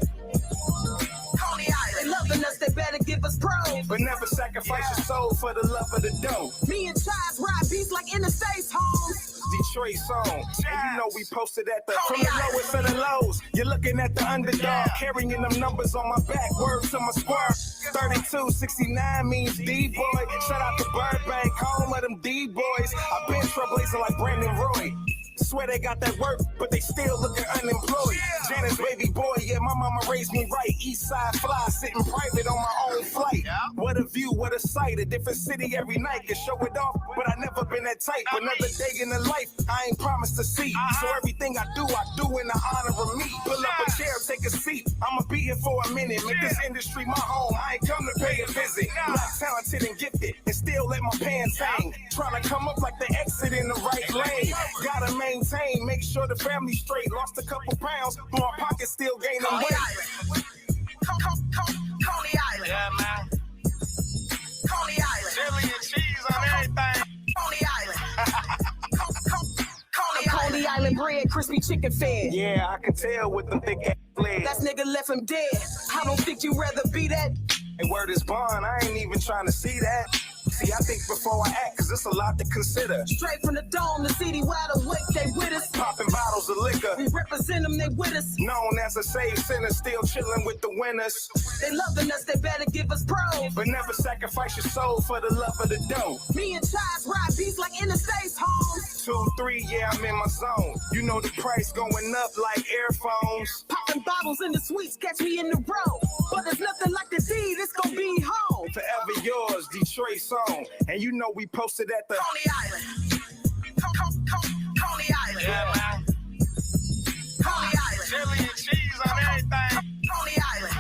Coney Island. Loving us, they better give us pros. But never sacrifice your soul for the love of the dough. Me and Chaz ride beats like interstates homes. Detroit song. And you know we posted at the from the lowest to the lows. You're looking at the underdog, carrying them numbers on my back. Words to my squad. 3269 means D-boy. Shout out to Burbank, home of them D-boys. I've been trailblazing like Brandon Roy. Swear they got that work, but they still looking unemployed. Janice baby boy, yeah, my mama raised me right. East side fly, sitting private on my own flight. What a view, what a sight, a different city every night. Can show it off, but I never been that type. Another day in the life, I ain't promised to see. So everything I do in the honor of me. Pull up a chair, take a seat. I'ma be here for a minute. Make this industry my home. I ain't come to pay a visit. Black, talented and gifted, and still let my pants hang. Trying to come up like the exit in the right lane. Gotta maintain, make sure the family's straight. Lost a couple pounds, but my pocket's still gaining weight. Coney Island. Yeah, man. Coney Island. Chili and cheese on everything. Coney Island. Coney Island bread, crispy chicken fed. Yeah, I can tell with them thick ass legs. That nigga left him dead. I don't think you'd rather be that. Hey, word is bond, I ain't even trying to see that. See, I think before I act, cause it's a lot to consider. Straight from the dome, the city wide awake, they with us. Popping bottles of liquor. We represent them, they with us. Known as a saved sinner, still chilling with the winners. They loving us, they better give us pros. But never sacrifice your soul for the love of the dough. Me and Chives ride beats like interstates home. 2, 3, yeah, I'm in my zone. You know the price going up like earphones. Popping bottles in the suites, catch me in the road. But there's nothing like the deed, it's gonna be home. Forever yours, Detroit song. And you know we posted at the Coney Island. Coney Island. Yeah, man. Coney Island. Chili and cheese on everything. Coney Island.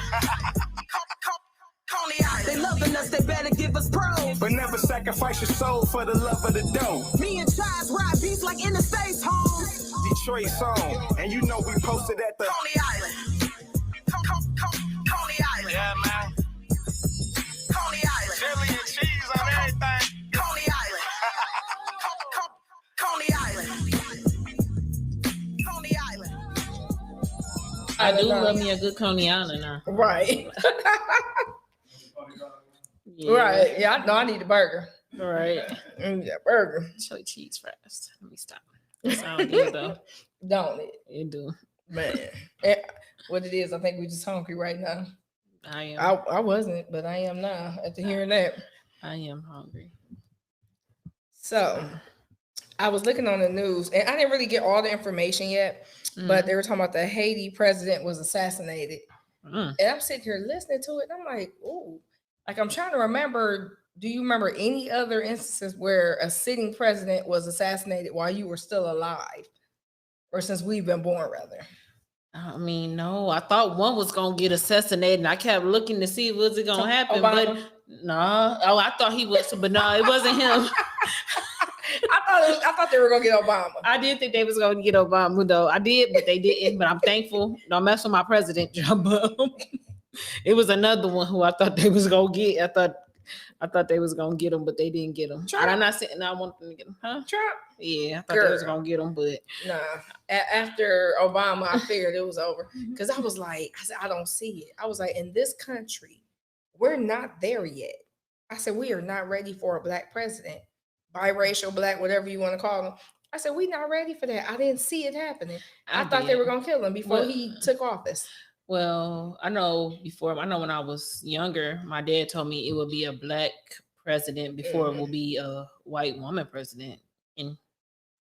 Coney Island. They loving us, they better give us pros. But never sacrifice your soul for the love of the dough. Me and Chives ride beats like interstates home. Detroit song. And you know we posted at the Coney Island. Coney Island. Yeah, man. Coney Island. Chili and cheese on everything. Coney Island. Coney Island. Coney Island. I do love me a good Coney Island now. Right. Yeah. Right. Yeah, I know I need a burger. Right. Yeah, burger. Chili cheese fries. Let me stop. It sounds good though. Don't it? It do. Man. What it is, I think we just hungry right now. I am. I wasn't, but I am now after hearing that. I am hungry. So I was looking on the news and I didn't really get all the information yet, but they were talking about the Haiti president was assassinated. And I'm sitting here listening to it. And I'm like, ooh, like I'm trying to remember. Do you remember any other instances where a sitting president was assassinated while you were still alive? Or since we've been born, rather? I mean, no, I thought one was gonna get assassinated, and I kept looking to see was it gonna happen, Obama? but no. Oh, I thought he was, but no, it wasn't him. I thought they were gonna get Obama. I did think they was gonna get Obama, though. I did, but they didn't. But I'm thankful. Don't mess with my president job. It was another one who I thought they was gonna get. I thought they was gonna get him, but they didn't get him. I'm not saying I want them to get him, huh? Trump. Yeah, I thought they was gonna get him, but Nah. After Obama, I figured it was over because I was like, I don't see it. I was like, in this country, we're not there yet. I said, we are not ready for a black president, biracial, black, whatever you want to call him. I said, we're not ready for that. I didn't see it happening. I thought they were gonna kill him before he took office. Well, I know when I was younger, my dad told me it would be a black president before it will be a white woman president. And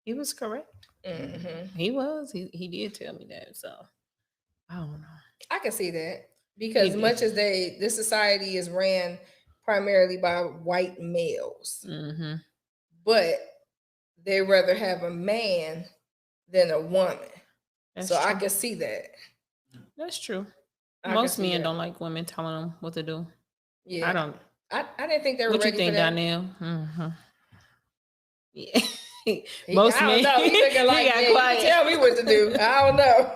he was correct. He was. He did tell me that. So I don't know. I can see that because much as this society is ran primarily by white males, but they rather have a man than a woman. That's so true. I can see that. That's true. I Most can see men that. don't like women telling them what to do. Yeah, I don't. I didn't think they were What you ready think, for that. Donnell? Yeah. Most men. I don't know. He looking like, He got yeah, you quiet. tell me what to do. I don't know.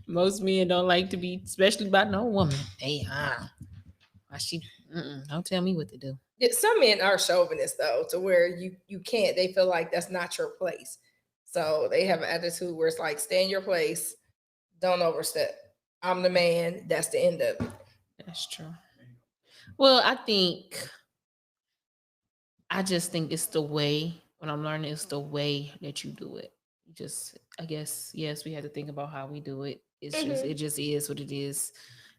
Most men don't like to be, especially by no woman. Hey, don't tell me what to do. Yeah, some men are chauvinists though, to where you can't. They feel like that's not your place, so they have an attitude where it's like, stay in your place, don't overstep. I'm the man. That's the end of it. That's true. Well, I just think it's the way. What I'm learning is the way that you do it. I guess, yes, we have to think about how we do it. It's it just is what it is.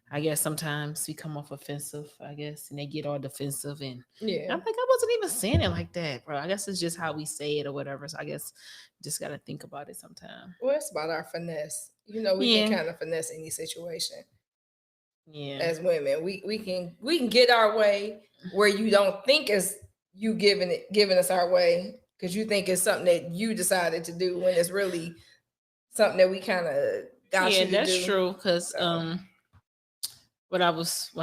I guess sometimes we come off offensive, I guess, and they get all defensive. And Yeah, I'm like, I wasn't even saying it like that, bro. I guess it's just how we say it or whatever. So I guess just got to think about it sometime. well, it's about our finesse. We can kind of finesse any situation. Yeah. As women, we can get our way where you don't think it's you giving us our way because you think it's something that you decided to do when it's really something that we kind of got you to do. Yeah, that's true. Because what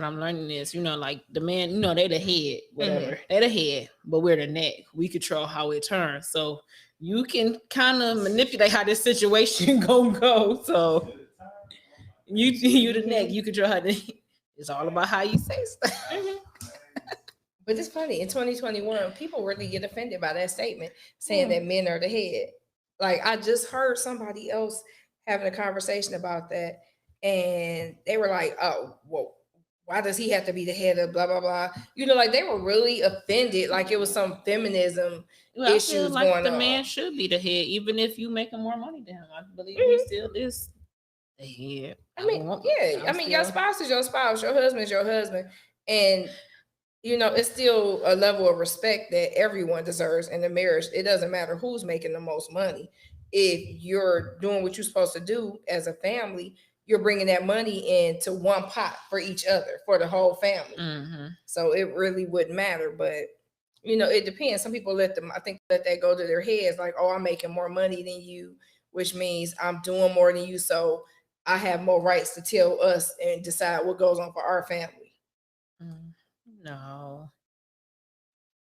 I'm learning is, like the man, they're the head, whatever. They're the head, but we're the neck. We control how it turns. So you can kind of manipulate how this situation gonna go. So you the neck, you control how it's all about how you say stuff. But it's funny, in 2021, people really get offended by that statement saying that men are the head. Like, I just heard somebody else having a conversation about that, and they were like, oh, well, why does he have to be the head of blah blah blah? You know, like they were really offended, like it was some feminism Well, issues I feel like going the on. man should be the head, even if you making more money than him. I believe he still is the head. I mean, your spouse is your spouse, your husband is your husband, and you know, it's still a level of respect that everyone deserves in a marriage. It doesn't matter who's making the most money. If you're doing what you're supposed to do as a family, you're bringing that money into one pot for each other, for the whole family. Mm-hmm. So it really wouldn't matter. But, you know, it depends. Some people let that go to their heads like, oh, I'm making more money than you, which means I'm doing more than you. So I have more rights to tell us and decide what goes on for our family. No,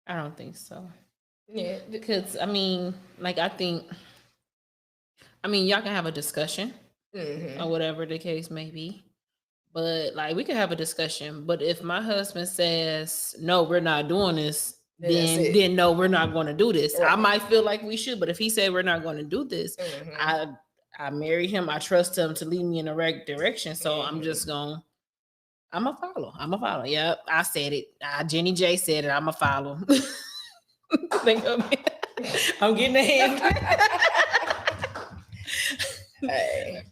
I don't think so. Yeah, because I mean, like y'all can have a discussion or whatever the case may be, but like we can have a discussion. But if my husband says no, we're not doing this, then no, we're not going to do this. Right. I might feel like we should, but if he said we're not going to do this, I marry him. I trust him to lead me in the right direction. So I'm just going. I'm a follow. Yep, I said it. Jenny J said it. I'm a follow. Think of me. I'm getting a hand. Hey,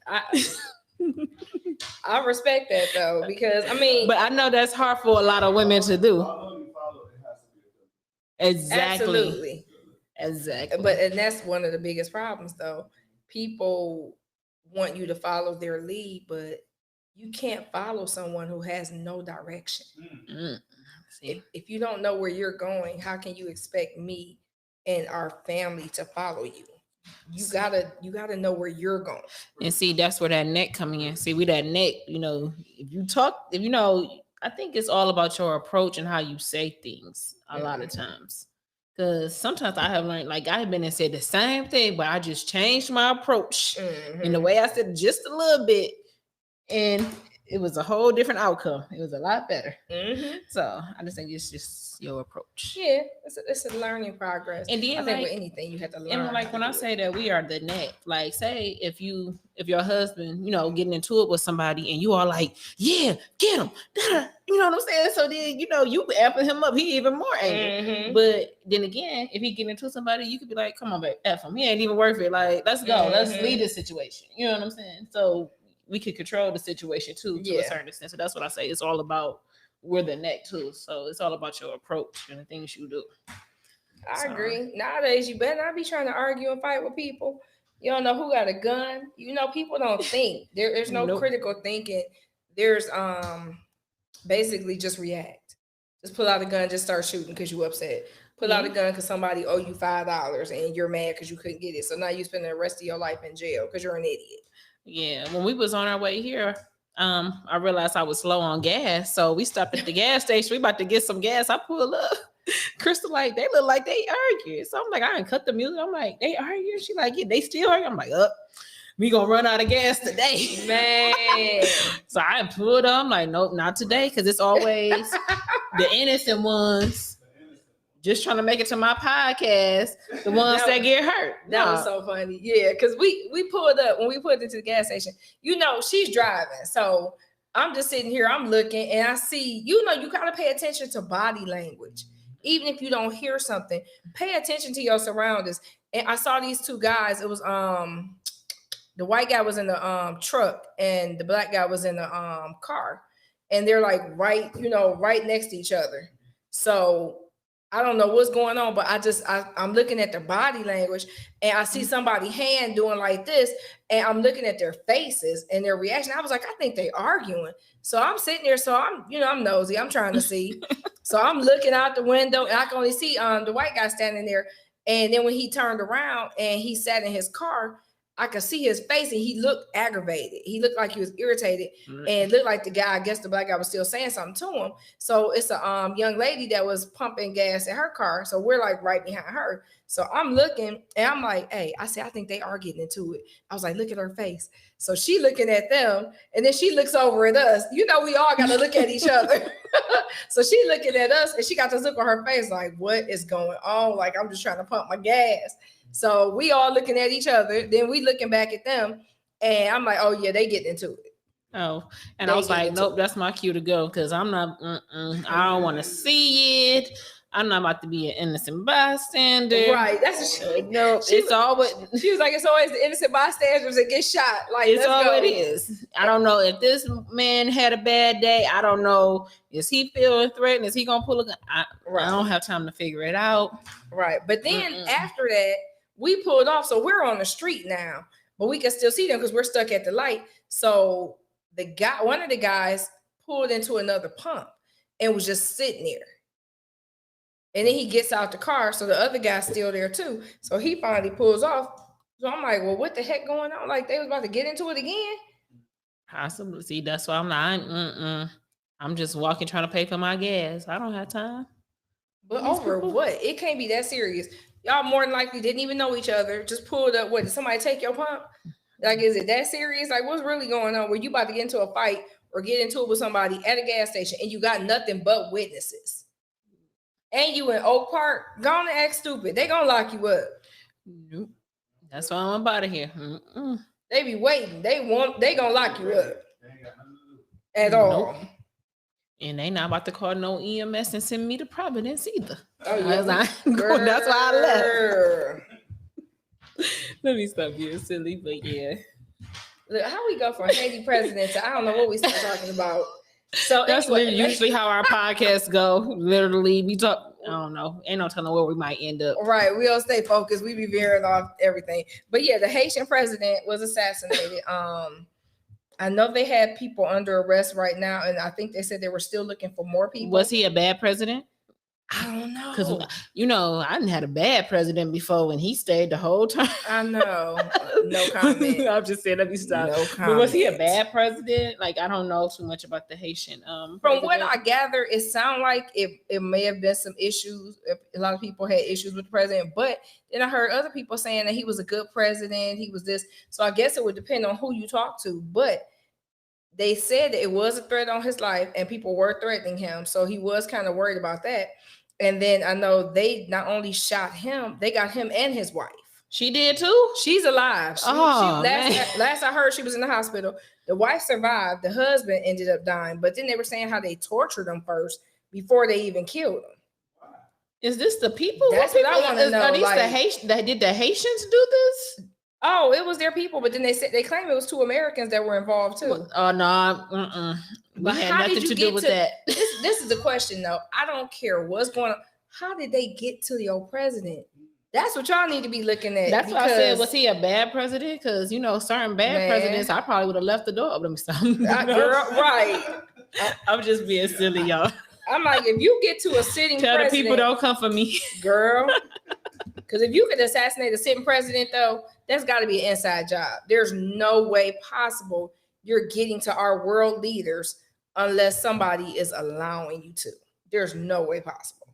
I respect that though, because I mean, but I know that's hard for a lot of women to do. Exactly. But and that's one of the biggest problems though. People want you to follow their lead, but you can't follow someone who has no direction. If you don't know where you're going, how can you expect me and our family to follow you? You gotta know where you're going. And see, that's where that neck coming in. See, we that neck, you know, I think it's all about your approach and how you say things a lot of times. Because sometimes I have learned, like I have been and said the same thing, but I just changed my approach in the way I said it just a little bit. And it was a whole different outcome. It was a lot better. So I just think it's just your approach. Yeah, it's a learning progress. And then I think with anything you have to learn. And like when I say that we are the neck, like say if your husband, you know, getting into it with somebody and you are like, yeah, get him, you know what I'm saying? So then, you know, you amping him up, he even more angry. But then again, if he get into somebody, you could be like, come on, babe, F him. He ain't even worth it. Like, let's go. Let's leave this situation. You know what I'm saying? So we could control the situation too to a certain extent. So that's what I say. It's all about we're the neck too. So it's all about your approach and the things you do. I agree. Nowadays, you better not be trying to argue and fight with people. You don't know who got a gun. You know, people don't think. There's no critical thinking. There's basically just react. Just pull out a gun, just start shooting because you upset. Pull out a gun because somebody owe you $5 and you're mad because you couldn't get it. So now you spend the rest of your life in jail because you're an idiot. Yeah, when we was on our way here, I realized I was low on gas. So we stopped at the gas station. We about to get some gas. I pull up. Crystal, like, they look like they argued. So I'm like, I didn't cut the music. I'm like, they argued? She like, yeah, they still arguing. I'm like, we gonna run out of gas today. Man. So I pulled up. I'm like, nope, not today. Because it's always the innocent ones just trying to make it to my podcast, the ones that get hurt. That was so funny. Yeah, because we pulled up when we pulled into the gas station. You know, she's driving. So I'm just sitting here, I'm looking, and I see, you know, you gotta pay attention to body language. Even if you don't hear something, pay attention to your surroundings. And I saw these two guys. It was the white guy was in the truck and the black guy was in the car. And they're like right next to each other. So I don't know what's going on, but I'm looking at their body language and I see somebody's hand doing like this and I'm looking at their faces and their reaction. I was like, I think they arguing. So I'm sitting there. So I'm nosy. I'm trying to see. So I'm looking out the window and I can only see the white guy standing there. And then when he turned around and he sat in his car, I could see his face and he looked aggravated. He looked like he was irritated and looked like the guy, I guess the black guy was still saying something to him. So it's a young lady that was pumping gas in her car. So we're like right behind her. So I'm looking and I'm like, hey, I think they are getting into it. I was like, look at her face. So she looking at them and then she looks over at us. You know, we all got to look at each other. So she looking at us and she got this look on her face like, what is going on? Like, I'm just trying to pump my gas. So we all looking at each other. Then we looking back at them. And I'm like, oh, yeah, they getting into it. Oh, and They I was get like, into nope, it. that's my cue to go because I'm not. I don't want to see it. I'm not about to be an innocent bystander. Right. That's a No, she, it's all what she was like, it's always the innocent bystanders that get shot. Like, it's let's all go. it is. I don't know if this man had a bad day. I don't know. Is he feeling threatened? Is he gonna pull a gun? I don't have time to figure it out. Right. But then after that, we pulled off. So we're on the street now, but we can still see them because we're stuck at the light. So one of the guys pulled into another pump and was just sitting there. And then he gets out the car. So the other guy's still there too. So he finally pulls off. So I'm like, well, what the heck going on? Like they was about to get into it again. Possibly. See, that's why I'm not. I'm just walking, trying to pay for my gas. I don't have time. But over what? It can't be that serious. Y'all more than likely didn't even know each other. Just pulled up. What, did somebody take your pump? Like, is it that serious? Like, what's really going on? Were you about to get into a fight or get into it with somebody at a gas station and you got nothing but witnesses? And you in Oak Park? Gonna act stupid. They gonna lock you up. Nope. That's why I'm about it here. They be waiting. They gonna lock you up. At all. Nope. And they not about to call no EMS and send me to Providence either. Oh yeah, that's why I left. Let me stop being silly, but yeah. Look, how we go from Haiti president to I don't know what we start talking about. So that's anyway, usually how our podcasts go. Literally, we talk. I don't know. Ain't no telling where we might end up. Right. We don't stay focused. We be veering off everything. But yeah, the Haitian president was assassinated. I know they had people under arrest right now, and I think they said they were still looking for more people. Was he a bad president? I don't know. Because, I didn't had a bad president before when he stayed the whole time. I know. No comment. I'm just saying, let me stop. No comment. But was he a bad president? Like, I don't know too much about the Haitian. From what I gather, it sounded like it may have been some issues. A lot of people had issues with the president, but then I heard other people saying that he was a good president. He was this. So I guess it would depend on who you talk to. But they said that it was a threat on his life and people were threatening him. So he was kind of worried about that. And then I know they not only shot him, they got him and his wife. She did too? She's alive. Last I heard, she was in the hospital. The wife survived. The husband ended up dying. But then they were saying how they tortured him first before they even killed him. Is this the people? That's what I want to know. Are these the Haitians? Did the Haitians do this? Oh, it was their people. But then they claim it was 2 Americans that were involved too. Oh, no. But had nothing to do with that. This is the question, though. I don't care what's going on. How did they get to the old president? That's what y'all need to be looking at. That's what I said. Was he a bad president? Because certain bad presidents, I probably would have left the door open. Girl, right? I'm just being silly, y'all. I'm like, if you get to a sitting tell president, the people don't come for me, girl. Because if you could assassinate a sitting president, though, that's got to be an inside job. There's no way possible you're getting to our world leaders unless somebody is allowing you to. There's no way possible.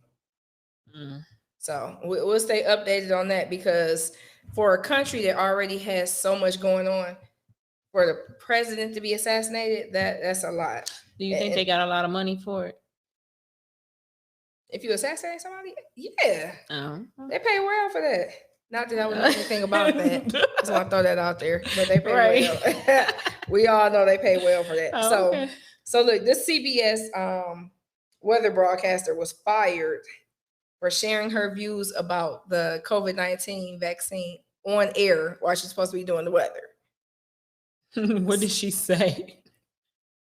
So we'll stay updated on that, because for a country that already has so much going on, for the president to be assassinated, that's a lot. Do you think they got a lot of money for it? If you assassinate somebody, yeah. They pay well for that. Not that I would know anything about that. Just want to throw that out there. But they pay well. We all know they pay well for that. So look, this CBS weather broadcaster was fired for sharing her views about the COVID-19 vaccine on air while she's supposed to be doing the weather. What did she say?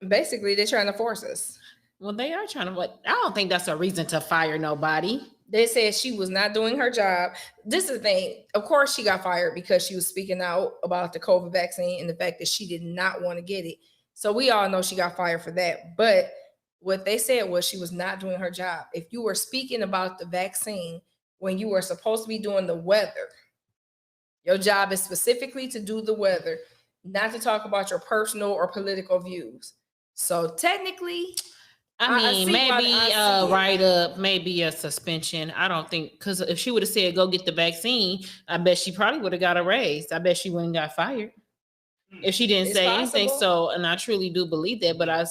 Basically, they're trying to force us. Well, they are trying to. But I don't think that's a reason to fire nobody. They said she was not doing her job. This is the thing. Of course, she got fired because she was speaking out about the COVID vaccine and the fact that she did not want to get it. So we all know she got fired for that. But what they said was she was not doing her job. If you were speaking about the vaccine when you were supposed to be doing the weather, your job is specifically to do the weather, not to talk about your personal or political views. So technically, I mean, maybe a write-up, maybe a suspension. I don't think, because if she would have said, go get the vaccine, I bet she probably would have got a raise. I bet she wouldn't got fired if she didn't say anything. So, and I truly do believe that, but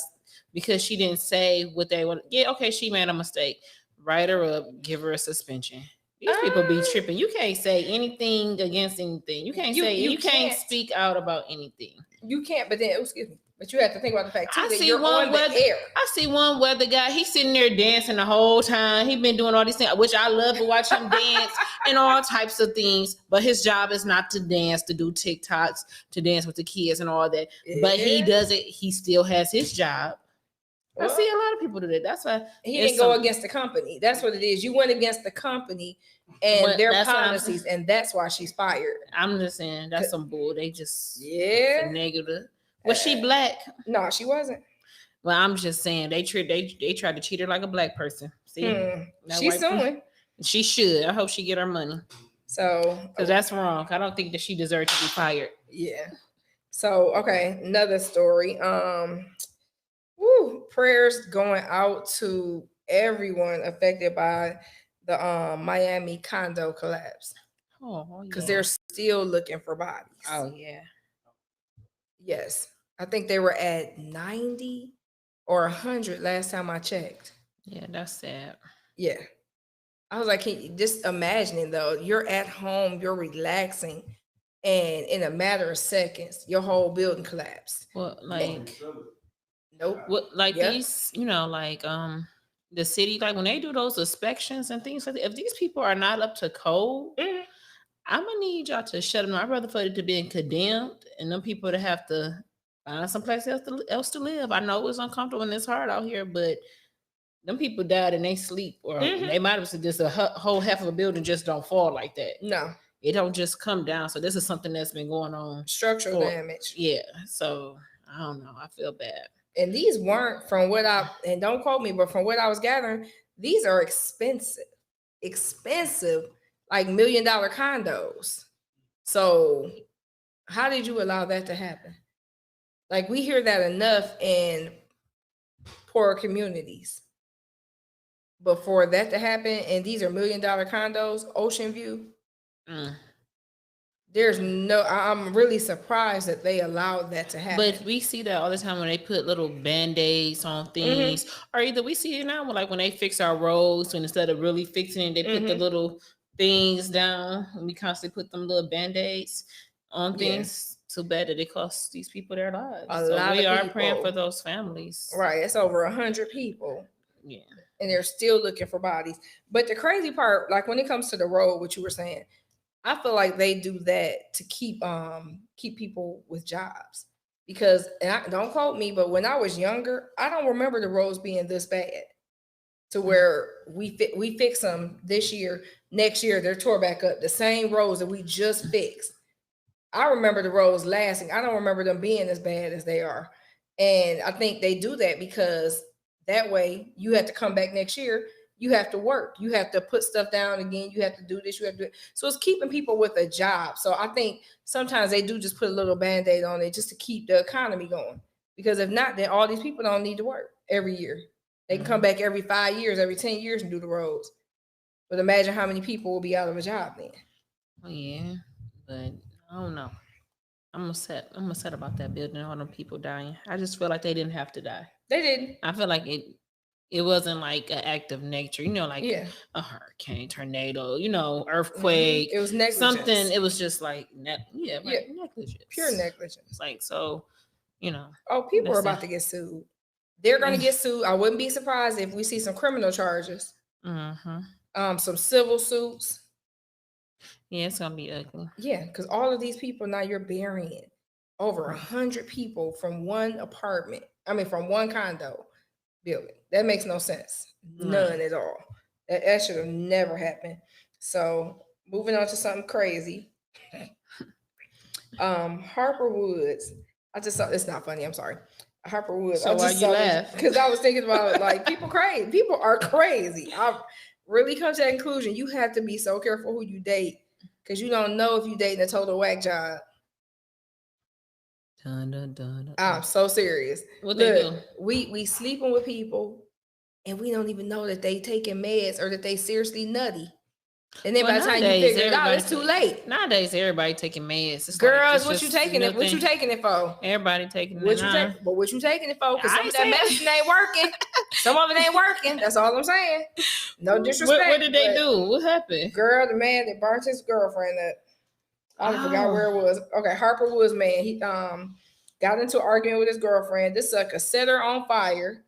because she didn't say what they want. Yeah, okay, she made a mistake. Write her up, give her a suspension. These people be tripping. You can't say anything against anything. You can't you can't speak out about anything. You can't, but then, excuse me. But you have to think about the fact too I that see you're one on the weather. air. I see one weather guy. He's sitting there dancing the whole time. He's been doing all these things, which I love to watch him dance and all types of things. But his job is not to dance, to do TikToks, to dance with the kids and all that. But he does it. He still has his job. Well, I see a lot of people do that. That's why he didn't go against the company. That's what it is. You went against the company and their policies, and that's why she's fired. I'm just saying that's some bull. They just negative. Was she black? No, she wasn't. Well, I'm just saying they tried to cheat her like a black person. See, she's suing. She should. I hope she get her money. So, because that's wrong. I don't think that she deserves to be fired. Yeah. So, okay, another story. Prayers going out to everyone affected by the Miami condo collapse. Because they're still looking for bodies. Oh yeah. Yes. I think they were at 90 or 100 last time I checked. Yeah, that's sad. Yeah. I was like, can you just imagining though, you're at home, you're relaxing, and in a matter of seconds, your whole building collapsed. Well, like, nope. What, like these, like the city, like when they do those inspections and things like that, if these people are not up to code, I'm gonna need y'all to shut them. I'd rather for it to be condemned and them people to have to find someplace else to live. I know it's uncomfortable and it's hard out here, but them people died in they sleep, or they might have said this a whole half of a building just don't fall like that. No, it don't just come down. So this is something that's been going on. Structural damage. Yeah. So I don't know. I feel bad. And these weren't, from what and don't quote me, but from what I was gathering, these are expensive, like $1 million condos. So how did you allow that to happen? Like, we hear that enough in poor communities. But for that to happen, and these are $1 million condos, Ocean View, there's I'm really surprised that they allowed that to happen. But we see that all the time when they put little band-aids on things, or either we see it now like when they fix our roads, and instead of really fixing it, they put the little things down, and we constantly put them little band-aids on things. Too bad that it costs these people their lives. We are praying for those families. Right. It's over 100 people. Yeah. And they're still looking for bodies. But the crazy part, like when it comes to the road, what you were saying, I feel like they do that to keep people with jobs. Because, and don't quote me, but when I was younger, I don't remember the roads being this bad to where we fix them this year. Next year, they're tore back up. The same roads that we just fixed. I remember the roads lasting. I don't remember them being as bad as they are. And I think they do that because that way you have to come back next year. You have to work. You have to put stuff down again. You have to do this. You have to do it. So it's keeping people with a job. So I think sometimes they do just put a little Band-Aid on it just to keep the economy going. Because if not, then all these people don't need to work every year. They can come back every 5 years, every 10 years and do the roads. But imagine how many people will be out of a job then. Oh, yeah. But I don't know. I'm upset about that building and all them people dying. I just feel like they didn't have to die. They didn't. I feel like it wasn't like an act of nature, like a hurricane, tornado, earthquake. It was negligence. Something. It was just like negligence. Pure negligence. Like, so, Oh, people are about to get sued. They're going to get sued. I wouldn't be surprised if we see some criminal charges. Some civil suits. Yeah, it's gonna be ugly. Yeah, because all of these people now you're burying over 100 people from one condo building. That makes no sense. None at all. That should have never happened. So moving on to something crazy. Harper Woods. I just saw, it's not funny. I'm sorry. Harper Woods. So why you laugh? Because I was thinking about like people crazy. People are crazy. I really come to that conclusion. You have to be so careful who you date. Because you don't know if you're dating a total whack job. Dun, dun, dun, dun. I'm so serious. What they do? We sleeping with people and we don't even know that they taking meds or that they seriously nutty. And then by the time you figure it out, it's too late. Nowadays, everybody taking meds. It's girls, what you taking it? What you taking it for? Everybody taking it. But what you taking it for? Because some of that medicine ain't working. Some of it ain't working. That's all I'm saying. No disrespect. What did they do? What happened? Girl, the man that burnt his girlfriend up. I forgot where it was. Okay, Harper Woods man. got into an argument with his girlfriend. This sucker set her on fire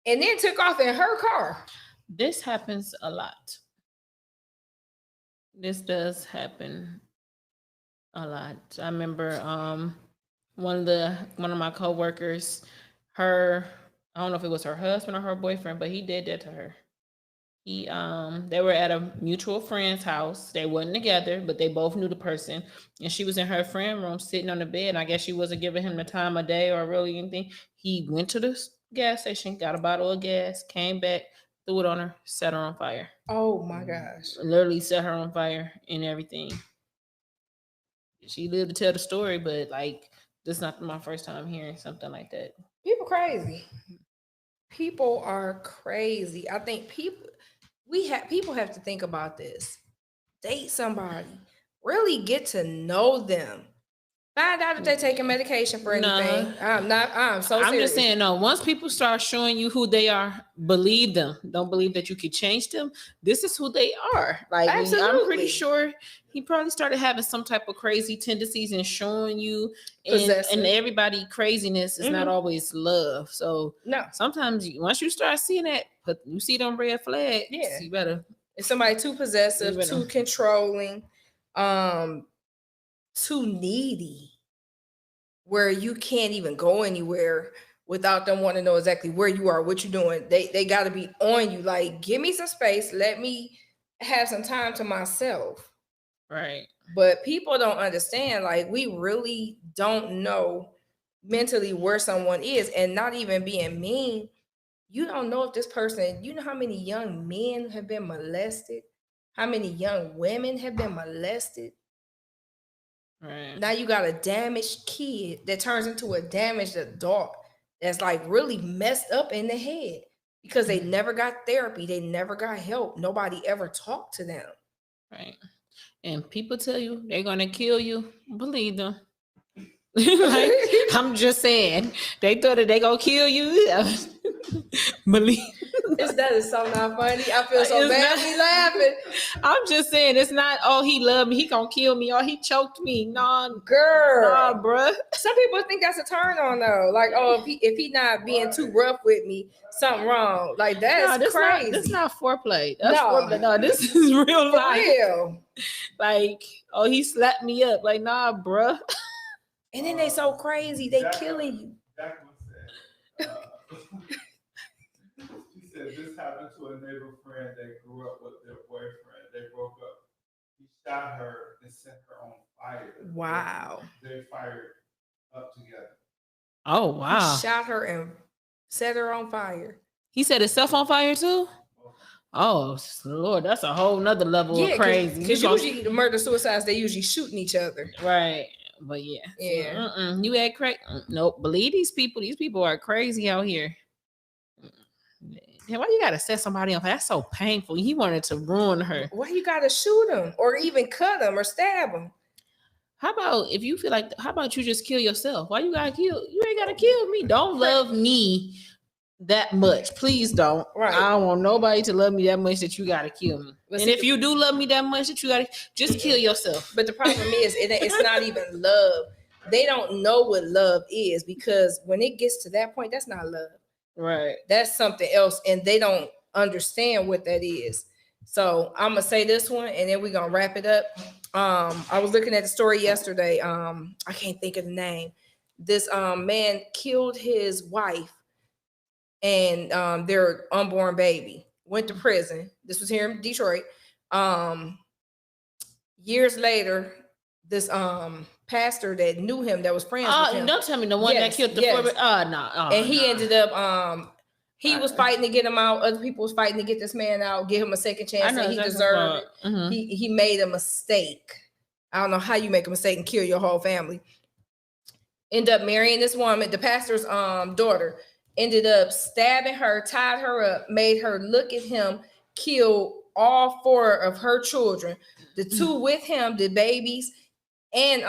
and then took off in her car. This happens a lot. This does happen a lot. I remember one of my coworkers, I don't know if it was her husband or her boyfriend, but he did that to her. They were at a mutual friend's house. They wasn't together, but they both knew the person. And she was in her friend room sitting on the bed. And I guess she wasn't giving him the time of day or really anything. He went to the gas station, got a bottle of gas, came back, threw it on her, set her on fire. Oh my gosh. Literally set her on fire and everything. She lived to tell the story, but like, this is not my first time hearing something like that. People crazy. People are crazy. I think people have to think about this. Date somebody. Really get to know them. Find out if they're taking medication for anything. I'm so serious. I'm just saying, no, once people start showing you who they are, believe them. Don't believe that you could change them. This is who they are. Like, absolutely. I'm pretty sure he probably started having some type of crazy tendencies and showing you, and everybody craziness is not always love. So no, sometimes once you start seeing that, you see them red flags. Yeah, you better. If somebody too possessive, too controlling, too needy, where you can't even go anywhere without them wanting to know exactly where you are, what you're doing. They got to be on you. Like, give me some space. Let me have some time to myself. Right. But people don't understand. Like, we really don't know mentally where someone is, and not even being mean. You don't know if this person, you know how many young men have been molested? How many young women have been molested? Right. Now you got a damaged kid that turns into a damaged adult that's like really messed up in the head because they never got therapy. They never got help. Nobody ever talked to them. Right. And people tell you they're going to kill you. Believe them. Like, I'm just saying, they thought that they going to kill you. Believe. That is so not funny. I feel so bad me laughing. I'm just saying, it's not, oh, he loved me, he gonna kill me, or he choked me. Nah, girl. Nah, bruh. Some people think that's a turn on though. Like, oh, if he not being too rough with me, something wrong. Like, that's crazy. That's not foreplay. That's foreplay. No, this is real life. Real. Like, oh, he slapped me up. Like, nah, bruh. And then they so crazy, they killing you. She said this happened to a neighbor friend that grew up with their boyfriend. They broke up. He shot her and set her on fire. Wow. They fired up together. Oh, wow. He shot her and set her on fire. He set himself on fire too? Oh, Lord, that's a whole nother level of crazy. Because usually the murder-suicides, they usually shooting each other. Right. But yeah. You act crazy. Nope. Believe these people. These people are crazy out here. Why you gotta set somebody up? That's so painful. He wanted to ruin her. Why you gotta shoot him or even cut him or stab him? How about if you feel like? How about you just kill yourself? Why you gotta kill? You ain't gotta kill me. Don't love me that much. Please don't. Right. I don't want nobody to love me that much that you gotta kill me. But and if you do love me that much that you gotta just kill yourself. But the problem is, it's not even love. They don't know what love is, because when it gets to that point, that's not love. Right. That's something else, and they don't understand what that is. So I'm gonna say this one, and then we're gonna wrap it up. I was looking at the story yesterday. I can't think of the name. This man killed his wife and their unborn baby. Went to prison. This was here in Detroit. Years later, this pastor that knew him, that was friends with him. Don't tell me the one that killed the and he ended up he was fighting to get him out. Other people was fighting to get this man out, give him a second chance, and he deserved it. Mm-hmm. He made a mistake. I don't know how you make a mistake and kill your whole family. End up marrying this woman, the pastor's daughter. Ended up stabbing her, tied her up, made her look at him, killed all 4 of her children, the 2 with him, the babies, and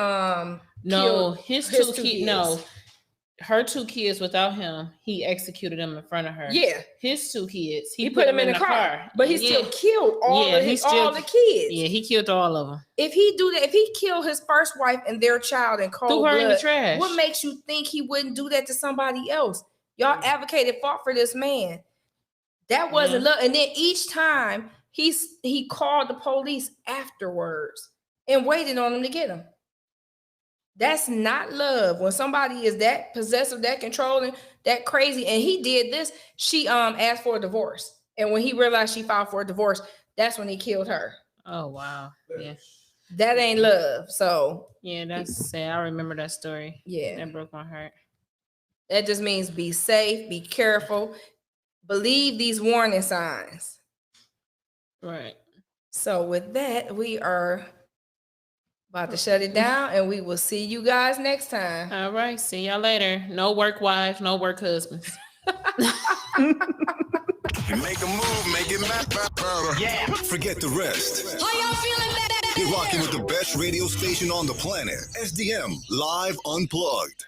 his two kids. No, her 2 kids without him, he executed them in front of her. Yeah. His 2 kids, He put them in the car. But he still killed all the kids. Yeah, he killed all of them. If he do that, if he killed his first wife and their child in cold Threw her in the blood, trash. what makes you think he wouldn't do that to somebody else? Y'all advocated, fought for this man. That wasn't love. And then each time he called the police afterwards and waited on them to get him. That's not love. When somebody is that possessive, that controlling, that crazy, and he did this, she asked for a divorce. And when he realized she filed for a divorce, that's when he killed her. Oh wow. Yeah. That ain't love. So yeah, that's sad. I remember that story. Yeah. That broke my heart. That just means be safe, be careful, believe these warning signs. Right. So with that, we are about to shut it down, and we will see you guys next time. All right. See y'all later. No work wives, no work husbands. You make a move, make it better. Yeah. Forget the rest. How y'all feeling that? You're rocking with the best radio station on the planet. SDM Live Unplugged.